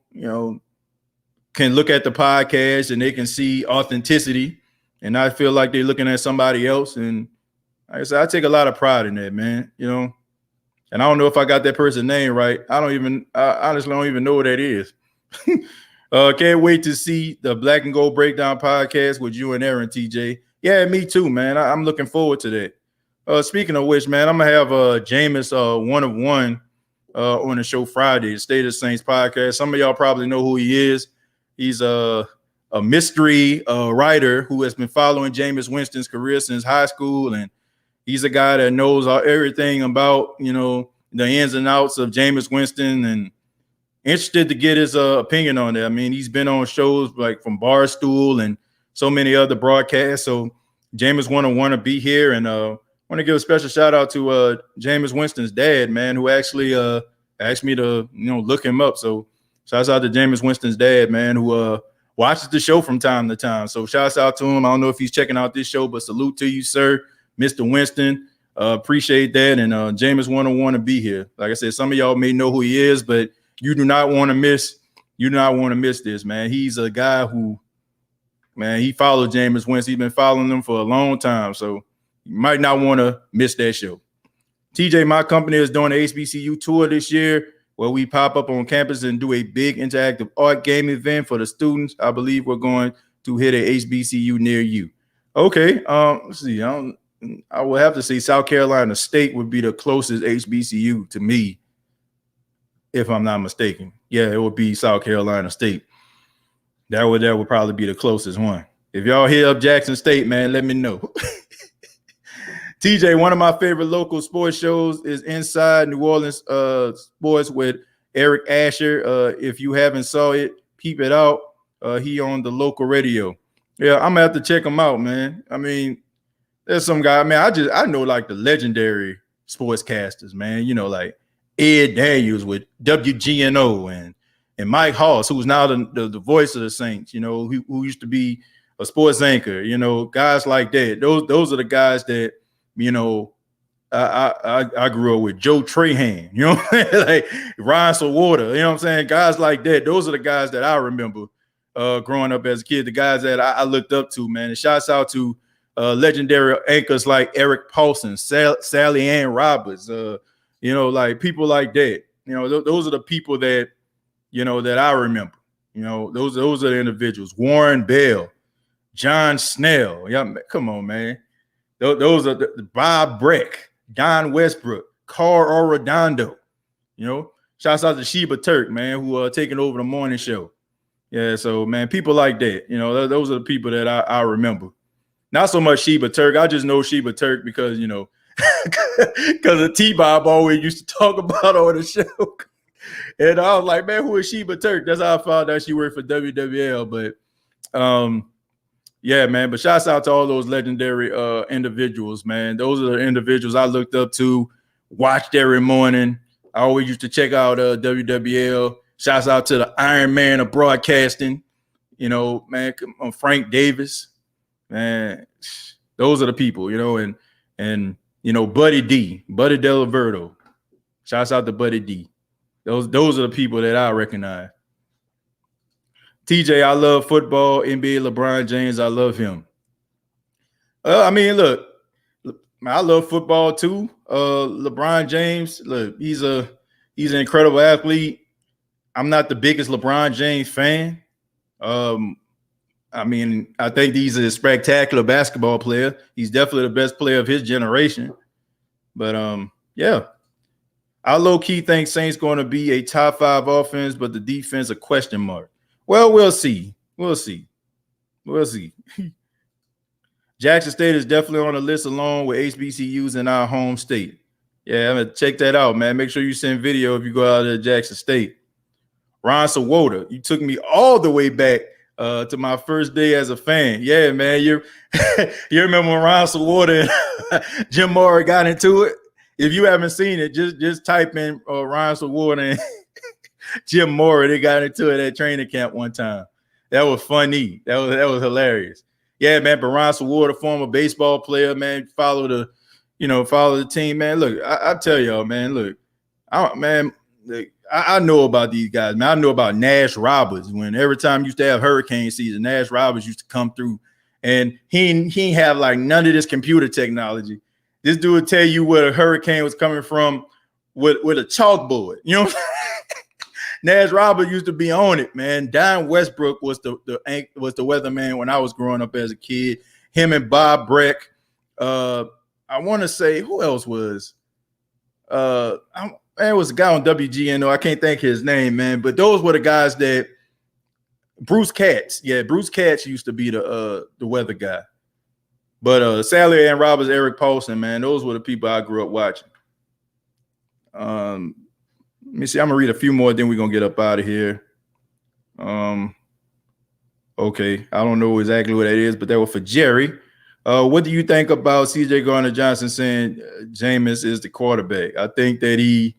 Speaker 1: can look at the podcast and they can see authenticity. And I feel like they're looking at somebody else. And like I said, I take a lot of pride in that, man, And I don't know if I got that person's name right. I honestly don't even know what that is. Can't wait to see the Black and Gold Breakdown podcast with you and Aaron, TJ. Yeah, me too, man. I'm looking forward to that. Speaking of which, man, I'm going to have Jameis 1 of 1 on the show Friday, State of the Saints podcast. Some of y'all probably know who he is. He's a mystery writer who has been following Jameis Winston's career since high school, and he's a guy that knows everything about, the ins and outs of Jameis Winston, and interested to get his opinion on that. I mean, he's been on shows like from Barstool and so many other broadcasts. So Jameis want to be here, and want to give a special shout out to Jameis Winston's dad, man, who actually asked me to look him up. So shouts out to Jameis Winston's dad, man, who watches the show from time to time. So shouts out to him. I don't know if he's checking out this show, but salute to you, sir, Mr. Winston. Appreciate that. And Jameis want to be here. Like I said, some of y'all may know who he is, but you do not want to miss this, man. He's a guy who, man, he followed Jameis Winston. He's been following him for a long time. So You might not want to miss that show. TJ, my company is doing the HBCU tour this year where we pop up on campus and do a big interactive art game event for the students. I believe we're going to hit a HBCU near you. Okay, let's see. I would have to say South Carolina State would be the closest HBCU to me, if I'm not mistaken. Yeah, it would be South Carolina State. That would probably be the closest one. If y'all hit up Jackson State, man, let me know. TJ, one of my favorite local sports shows is Inside New Orleans Sports with Eric Asher. If you haven't saw it, peep it out. He on the local radio. Yeah, I'm gonna have to check him out, man. I mean, there's some guy, man. I know like the legendary sportscasters, man. You know, like Ed Daniels with WGNO and Mike Hoss, who's now the voice of the Saints. You know, who used to be a sports anchor. You know, guys like that. Those are the guys that, you know, I grew up with. Joe Trahan, you know, like Ryan Sawada, you know what I'm saying? Guys like that. Those are the guys that I remember growing up as a kid, the guys that I looked up to, man. And shouts out to legendary anchors like Eric Paulson, Sally Ann Roberts, you know, like people like that. You know, those are the people that, you know, that I remember. You know, those are the individuals. Warren Bell, John Snell. Yeah, come on, man. Those are the Bob Breck, Don Westbrook, Carl Arredondo. You know, shouts out to Sheba Turk, man, who are taking over the morning show. Yeah, so, man, people like that. You know, those are the people that I remember. Not so much Sheba Turk. I just know Sheba Turk because, you know, because of T-Bob always used to talk about on the show. And I was like, man, who is Sheba Turk? That's how I found out she worked for WWL. But, yeah, man, but shouts out to all those legendary individuals, man. Those are the individuals I looked up to, watched every morning. I always used to check out WWL. Shouts out to the Iron Man of broadcasting, you know, man, Frank Davis, man. Those are the people, you know, and you know, Buddy Delaverto. Shouts out to Buddy D. Those are the people that I recognize. TJ, I love football. NBA LeBron James, I love him. I mean, look, I love football too. LeBron James, look, he's an incredible athlete. I'm not the biggest LeBron James fan. I mean, I think he's a spectacular basketball player. He's definitely the best player of his generation. But yeah. I low-key think Saints going to be a top 5 offense, but the defense a question mark. Well, we'll see. We'll see. Jackson State is definitely on the list along with HBCUs in our home state. Yeah, I'm gonna check that out, man. Make sure you send video if you go out to Jackson State. Ron Sawada, you took me all the way back to my first day as a fan. Yeah, man. You remember when Ron Sawada and Jim Mora got into it? If you haven't seen it, just type in Ron Sawada and Jim Mora. They got into it at training camp one time. That was funny. That was hilarious. Yeah, man. But Ron Sawada, former baseball player, man, follow the team, man. Look, I tell y'all, man. Look, I know about these guys, man. I know about Nash Roberts. When every time used to have hurricane season, Nash Roberts used to come through, and he ain't have like none of this computer technology. This dude would tell you where a hurricane was coming from with a chalkboard. You know, Nash Roberts used to be on it, man. Don Westbrook was the weatherman when I was growing up as a kid. Him and Bob Breck. I want to say who else was. There was a guy on WGNO. I can't think his name, man. But those were the guys that Bruce Katz. Yeah, Bruce Katz used to be the weather guy. But Sally Ann Roberts, Eric Paulson, man, those were the people I grew up watching. Let me see. I'm gonna read a few more, then we're gonna get up out of here. Okay, I don't know exactly what that is, but that was for Jerry. What do you think about CJ Gardner-Johnson saying Jameis is the quarterback? I think that he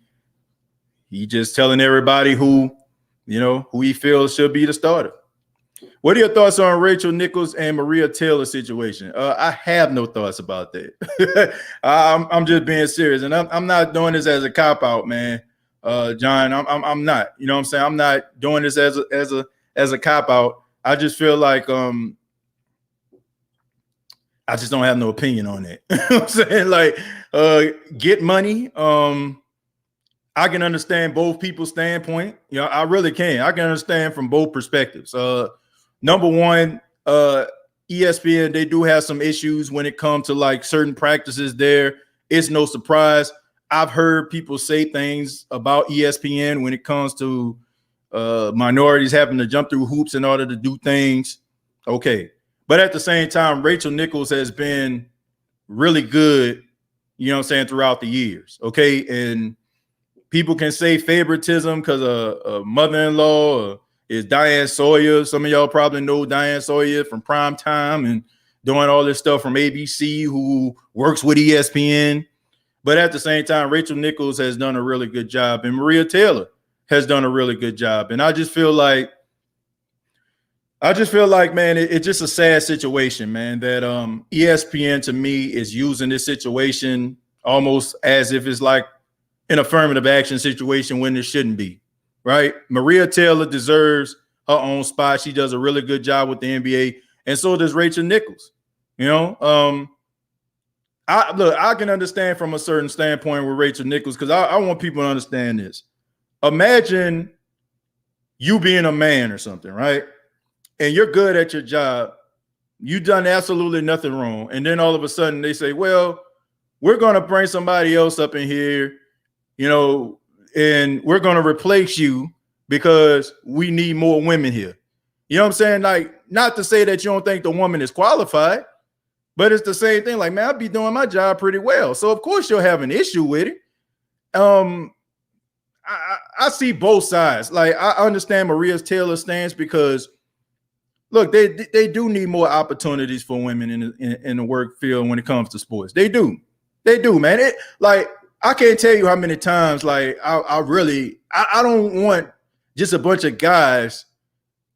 Speaker 1: just telling everybody who he feels should be the starter. What are your thoughts on Rachel Nichols and Maria Taylor situation? I have no thoughts about that. I'm just being serious, and I'm not doing this as a cop-out, man. John, I'm not. You know what I'm saying? I'm not doing this as a cop-out. I just feel like I just don't have no opinion on that. You know what I'm saying? Like, get money. I can understand both people's standpoint. You know, I really can. I can understand from both perspectives. Number one, ESPN, they do have some issues when it comes to like certain practices there. It's no surprise. I've heard people say things about ESPN when it comes to minorities having to jump through hoops in order to do things. Okay. But at the same time, Rachel Nichols has been really good, you know what I'm saying, throughout the years. Okay. And people can say favoritism because a mother-in-law is Diane Sawyer. Some of y'all probably know Diane Sawyer from Prime Time and doing all this stuff from ABC, who works with ESPN. But at the same time, Rachel Nichols has done a really good job, and Maria Taylor has done a really good job. And I just feel like, man, it's just a sad situation, man, that ESPN to me is using this situation almost as if it's like an affirmative action situation when it shouldn't be, right? Maria Taylor deserves her own spot. She does a really good job with the NBA, and so does Rachel Nichols. You know, I can understand from a certain standpoint with Rachel Nichols, because I want people to understand this. Imagine you being a man or something, right? And you're good at your job. You've done absolutely nothing wrong. And then all of a sudden they say, well, we're going to bring somebody else up in here, you know, and we're going to replace you because we need more women here. You know what I'm saying? Like, not to say that you don't think the woman is qualified, but it's the same thing. Like, man, I'll be doing my job pretty well. So of course you'll have an issue with it. I see both sides. Like, I understand Maria Taylor's stance because, look, they do need more opportunities for women in the work field when it comes to sports. They do, man. Like, I can't tell you how many times, like, I don't want just a bunch of guys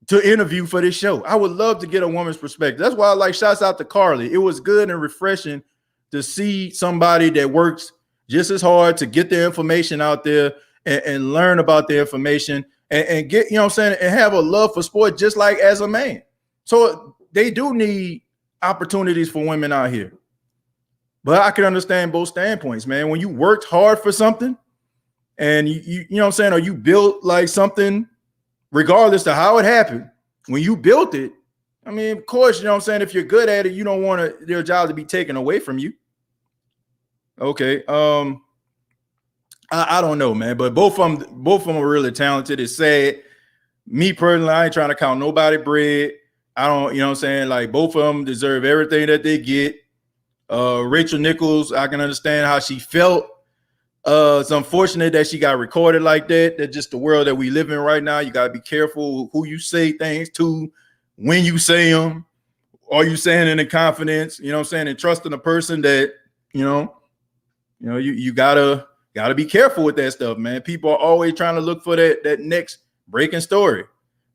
Speaker 1: to interview for this show. I would love to get a woman's perspective. That's why I like, shouts out to Carly. It was good and refreshing to see somebody that works just as hard to get the information out there and learn about the information and get, you know what I'm saying, and have a love for sport just like as a man. So they do need opportunities for women out here. But I can understand both standpoints, man. When you worked hard for something and you know what I'm saying, or you built like something, regardless of how it happened, when you built it, I mean, of course, you know what I'm saying, if you're good at it, you don't want their job to be taken away from you. Okay. I don't know, man, but both of them are really talented. It's sad. Me personally, I ain't trying to count nobody bread. I don't, you know what I'm saying? Like, both of them deserve everything that they get. Rachel Nichols, I can understand how she felt. It's unfortunate that she got recorded like that. That's just the world that we live in right now. You got to be careful who you say things to, when you say them. Are you saying it in confidence? You know what I'm saying? And trusting a person that, you gotta be careful with that stuff, man. People are always trying to look for that next breaking story.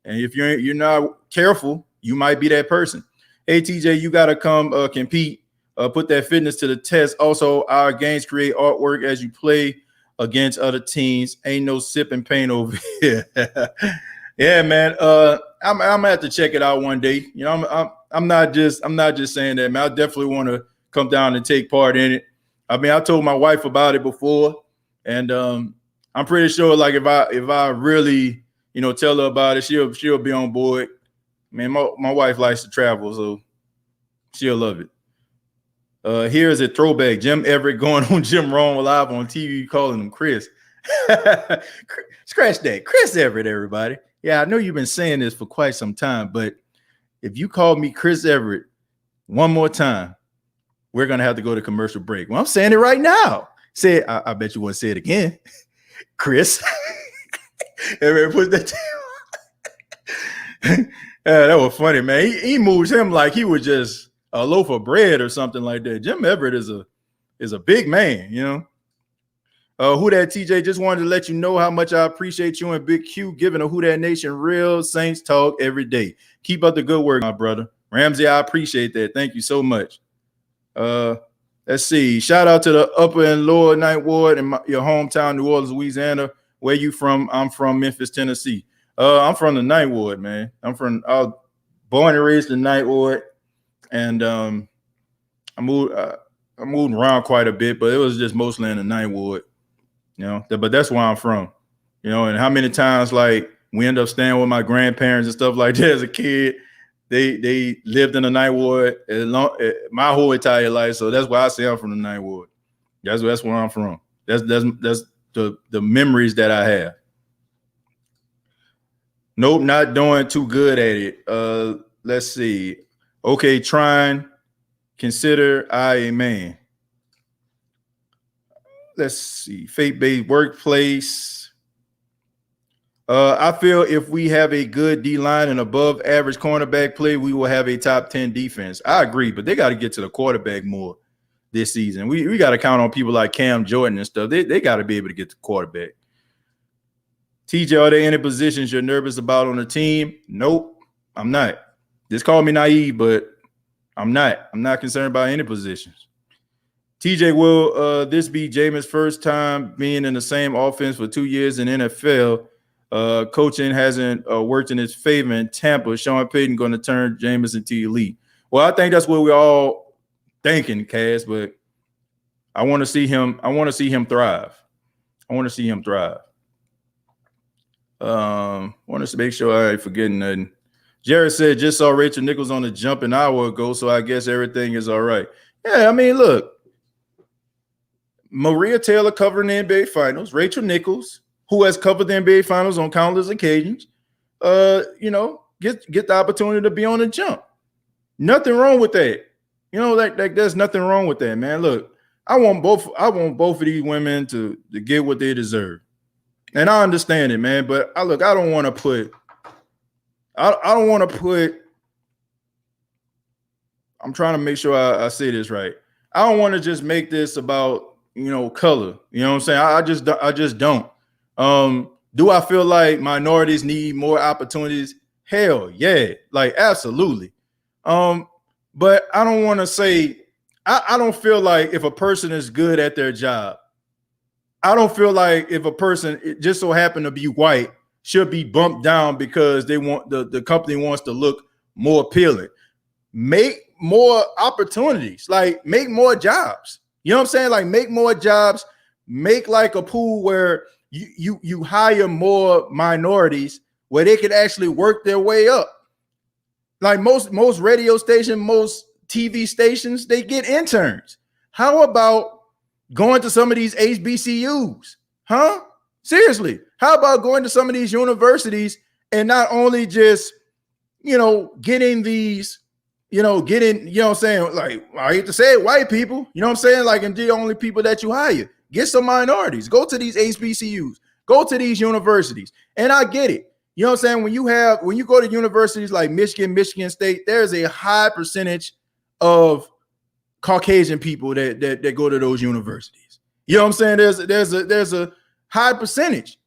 Speaker 1: And if you're not careful, you might be that person. Hey, TJ, you gotta come compete. Put that fitness to the test. Also, our games create artwork as you play against other teams. Ain't no sipping paint over here. Yeah, man. I'm gonna have to check it out one day. You know, I'm not just saying that, man. I definitely want to come down and take part in it. I mean, I told my wife about it before, and I'm pretty sure, like, if I really, tell her about it, she'll be on board. Man, my wife likes to travel, so she'll love it. Here's a throwback. Jim Everett going on Jim Rohn live on TV, calling him Chris. Scratch that. Chris Everett, everybody. Yeah, I know you've been saying this for quite some time, but if you call me Chris Everett one more time, we're going to have to go to commercial break. Well, I'm saying it right now. Say it. I bet you want to say it again. Chris. Everett put that that was funny, man. He moves him like he was just a loaf of bread or something like that. Jim Everett is a big man, Who that TJ, just wanted to let you know how much I appreciate you and Big Q giving a Who That Nation real Saints talk every day. Keep up the good work, my brother. Ramsey, I appreciate that. Thank you so much. Let's see. Shout out to the Upper and Lower Ninth Ward in your hometown, New Orleans, Louisiana. Where you from? I'm from Memphis, Tennessee. I'm from the Ninth Ward, man. I was born and raised in Ninth Ward. And I moved around quite a bit, but it was just mostly in the Ninth Ward, but that's where I'm from, and how many times like we end up staying with my grandparents and stuff like that as a kid. They lived in the Ninth Ward my whole entire life, so that's why I say I'm from the Ninth Ward. That's where I'm from. That's the memories that I have. Nope, not doing too good at it. Let's see. Okay, trying. Consider I a man. Let's see. Faith-based workplace. I feel if we have a good D-line and above average cornerback play, we will have a top 10 defense. I agree, but they got to get to the quarterback more this season. We got to count on people like Cam Jordan and stuff. They got to be able to get the quarterback. TJ, are there any positions you're nervous about on the team? Nope, I'm not. Just call me naive, but I'm not. I'm not concerned about any positions. TJ, will this be Jameis' first time being in the same offense for 2 years in NFL? Coaching hasn't worked in his favor in Tampa. Sean Payton going to turn Jameis into elite. Well, I think that's what we're all thinking, Cass, but I want to see him. I want to see him thrive. I want to see him thrive. Want to make sure I ain't forgetting nothing. Jared said, just saw Rachel Nichols on the jump an hour ago, so I guess everything is all right. Yeah, I mean, look, Maria Taylor covering the NBA Finals, Rachel Nichols, who has covered the NBA Finals on countless occasions, get the opportunity to be on the jump. Nothing wrong with that. Like there's nothing wrong with that, man. Look, I want both of these women to get what they deserve. And I understand it, man, but I don't want to put I'm trying to make sure I say this right. I don't want to just make this about, color. You know what I'm saying? I just don't. Do I feel like minorities need more opportunities? Hell yeah, like absolutely. But I don't want to say I don't feel like if a person is good at their job, I don't feel like if a person just so happened to be white should be bumped down because they want the company wants to look more appealing. Make more opportunities, like make more jobs. You know what I'm saying? Like make more jobs, make like a pool where you hire more minorities where they could actually work their way up. Like most radio stations, most TV stations, they get interns. How about going to some of these HBCUs? Huh? Seriously. How about going to some of these universities and not only just, getting these, getting, what I'm saying? Like, I hate to say it, white people, you know what I'm saying? Like, and the only people that you hire. Get some minorities. Go to these HBCUs. Go to these universities. And I get it. You know what I'm saying? When you go to universities like Michigan State, there's a high percentage of Caucasian people that go to those universities. You know what I'm saying? There's a high percentage,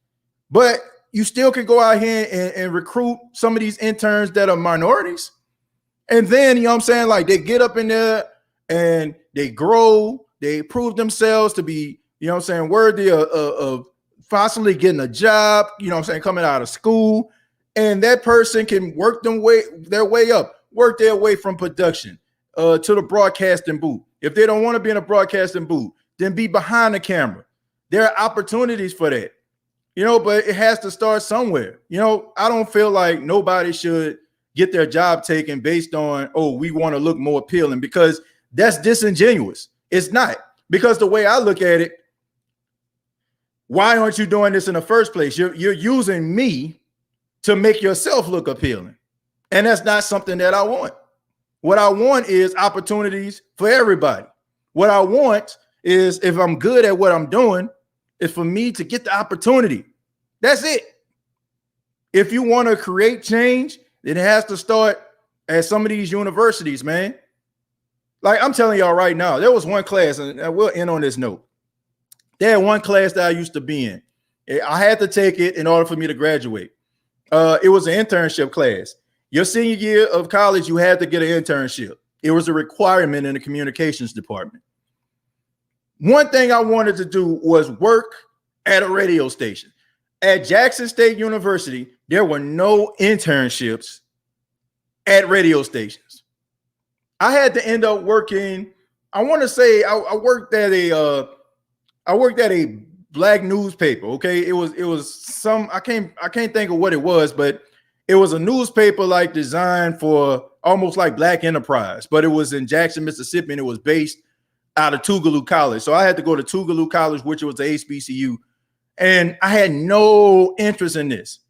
Speaker 1: but you still can go out here and recruit some of these interns that are minorities. And then, you know what I'm saying? Like they get up in there and they grow, they prove themselves to be, worthy of possibly getting a job, coming out of school. And that person can work their way up, work their way from production to the broadcasting booth. If they don't want to be in a broadcasting booth, then be behind the camera. There are opportunities for that, but it has to start somewhere. I don't feel like nobody should get their job taken based on, we want to look more appealing, because that's disingenuous. It's not, because the way I look at it, why aren't you doing this in the first place? You're using me to make yourself look appealing. And that's not something that I want. What I want is opportunities for everybody. What I want is, if I'm good at what I'm doing, is for me to get the opportunity. That's it. If you want to create change, then it has to start at some of these universities, man. Like I'm telling y'all right now, there was one class, and we'll end on this note. There had one class that I used to be in. I had to take it in order for me to graduate. It was an internship class. Your senior year of college, you had to get an internship. It was a requirement in the communications department. One thing I wanted to do was work at a radio station. At Jackson State University, there were no internships at radio stations. I had to end up working I want to say I worked at a black newspaper. Okay, it was some I can't think of what it was, but it was a newspaper like designed for almost like Black Enterprise, but it was in Jackson, Mississippi, and it was based out of Tougaloo College. So I had to go to Tougaloo College, which was the HBCU, and I had no interest in this.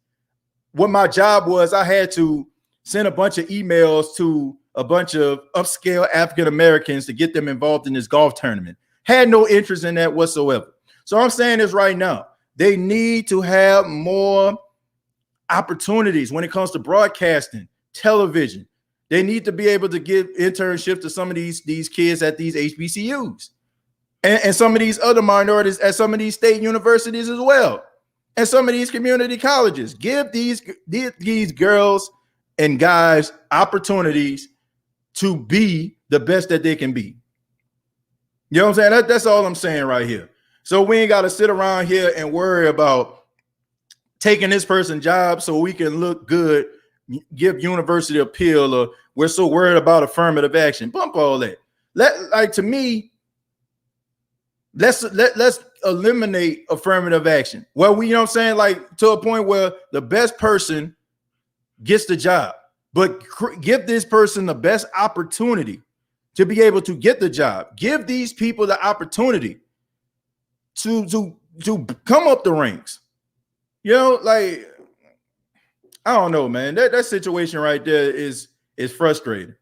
Speaker 1: What my job was, I had to send a bunch of emails to a bunch of upscale African Americans to get them involved in this golf tournament. Had no interest in that whatsoever. So I'm saying this right now. They need to have more opportunities when it comes to broadcasting, television. They need to be able to give internships to some of these kids at these HBCUs and some of these other minorities at some of these state universities as well, and some of these community colleges. Give these girls and guys opportunities to be the best that they can be. You know what I'm saying? That's all I'm saying right here. So we ain't got to sit around here and worry about taking this person's job so we can look good, give university appeal, or we're so worried about affirmative action. Bump all that. To me, let's eliminate affirmative action. Well, we, you know what I'm saying, like to a point where the best person gets the job, but give this person the best opportunity to be able to get the job. Give these people the opportunity to come up the ranks. You know, like, I don't know, man. That situation right there is frustrating,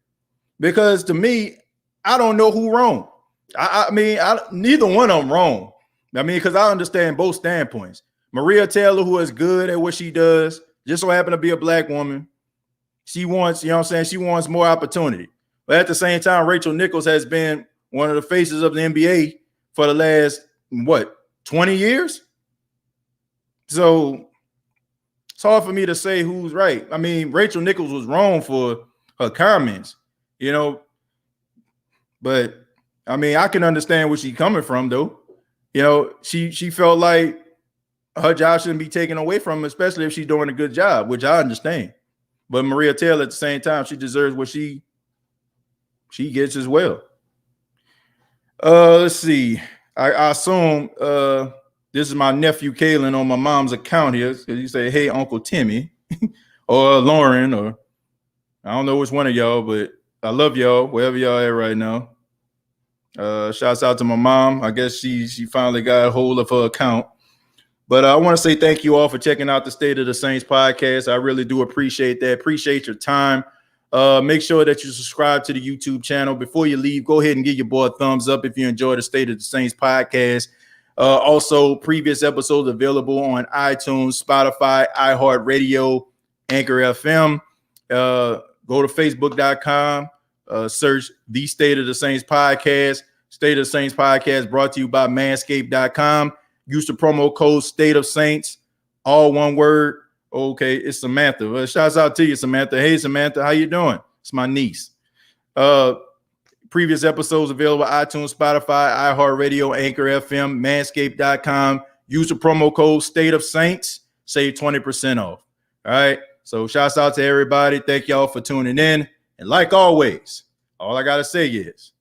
Speaker 1: because to me, I don't know who wrong. I mean, neither one of them wrong. I mean, because I understand both standpoints. Maria Taylor, who is good at what she does, just so happen to be a black woman. She wants, you know what I'm saying, she wants more opportunity. But at the same time, Rachel Nichols has been one of the faces of the NBA for the last, 20 years? So it's hard for me to say who's right. I mean, Rachel Nichols was wrong for her comments, you know, but I mean, I can understand where she's coming from, though. You know, she felt like her job shouldn't be taken away from her, especially if she's doing a good job, which I understand. But Maria Taylor, at the same time, she deserves what she gets as well. Let's see. I assume this is my nephew Kalen on my mom's account here. You say, "Hey, Uncle Timmy," or Lauren, or I don't know which one of y'all, but I love y'all wherever y'all at right now. Shouts out to my mom. I guess she finally got a hold of her account. But I want to say thank you all for checking out the State of the Saints podcast. I really do appreciate that. Appreciate your time. Make sure that you subscribe to the YouTube channel. Before you leave, go ahead and give your boy a thumbs up if you enjoy the State of the Saints podcast. Also, previous episodes available on iTunes, Spotify, iHeartRadio, Anchor FM. Go to Facebook.com, search the State of the Saints podcast. State of the Saints podcast brought to you by Manscaped.com. Use the promo code State of Saints, all one word. Okay, it's Samantha. Well, shouts out to you, Samantha. Hey, Samantha, how you doing? It's my niece. Previous episodes available on iTunes, Spotify, iHeartRadio, Anchor FM, Manscaped.com. Use the promo code State of Saints. Save 20% off. All right. So shouts out to everybody. Thank y'all for tuning in. And like always, all I got to say is,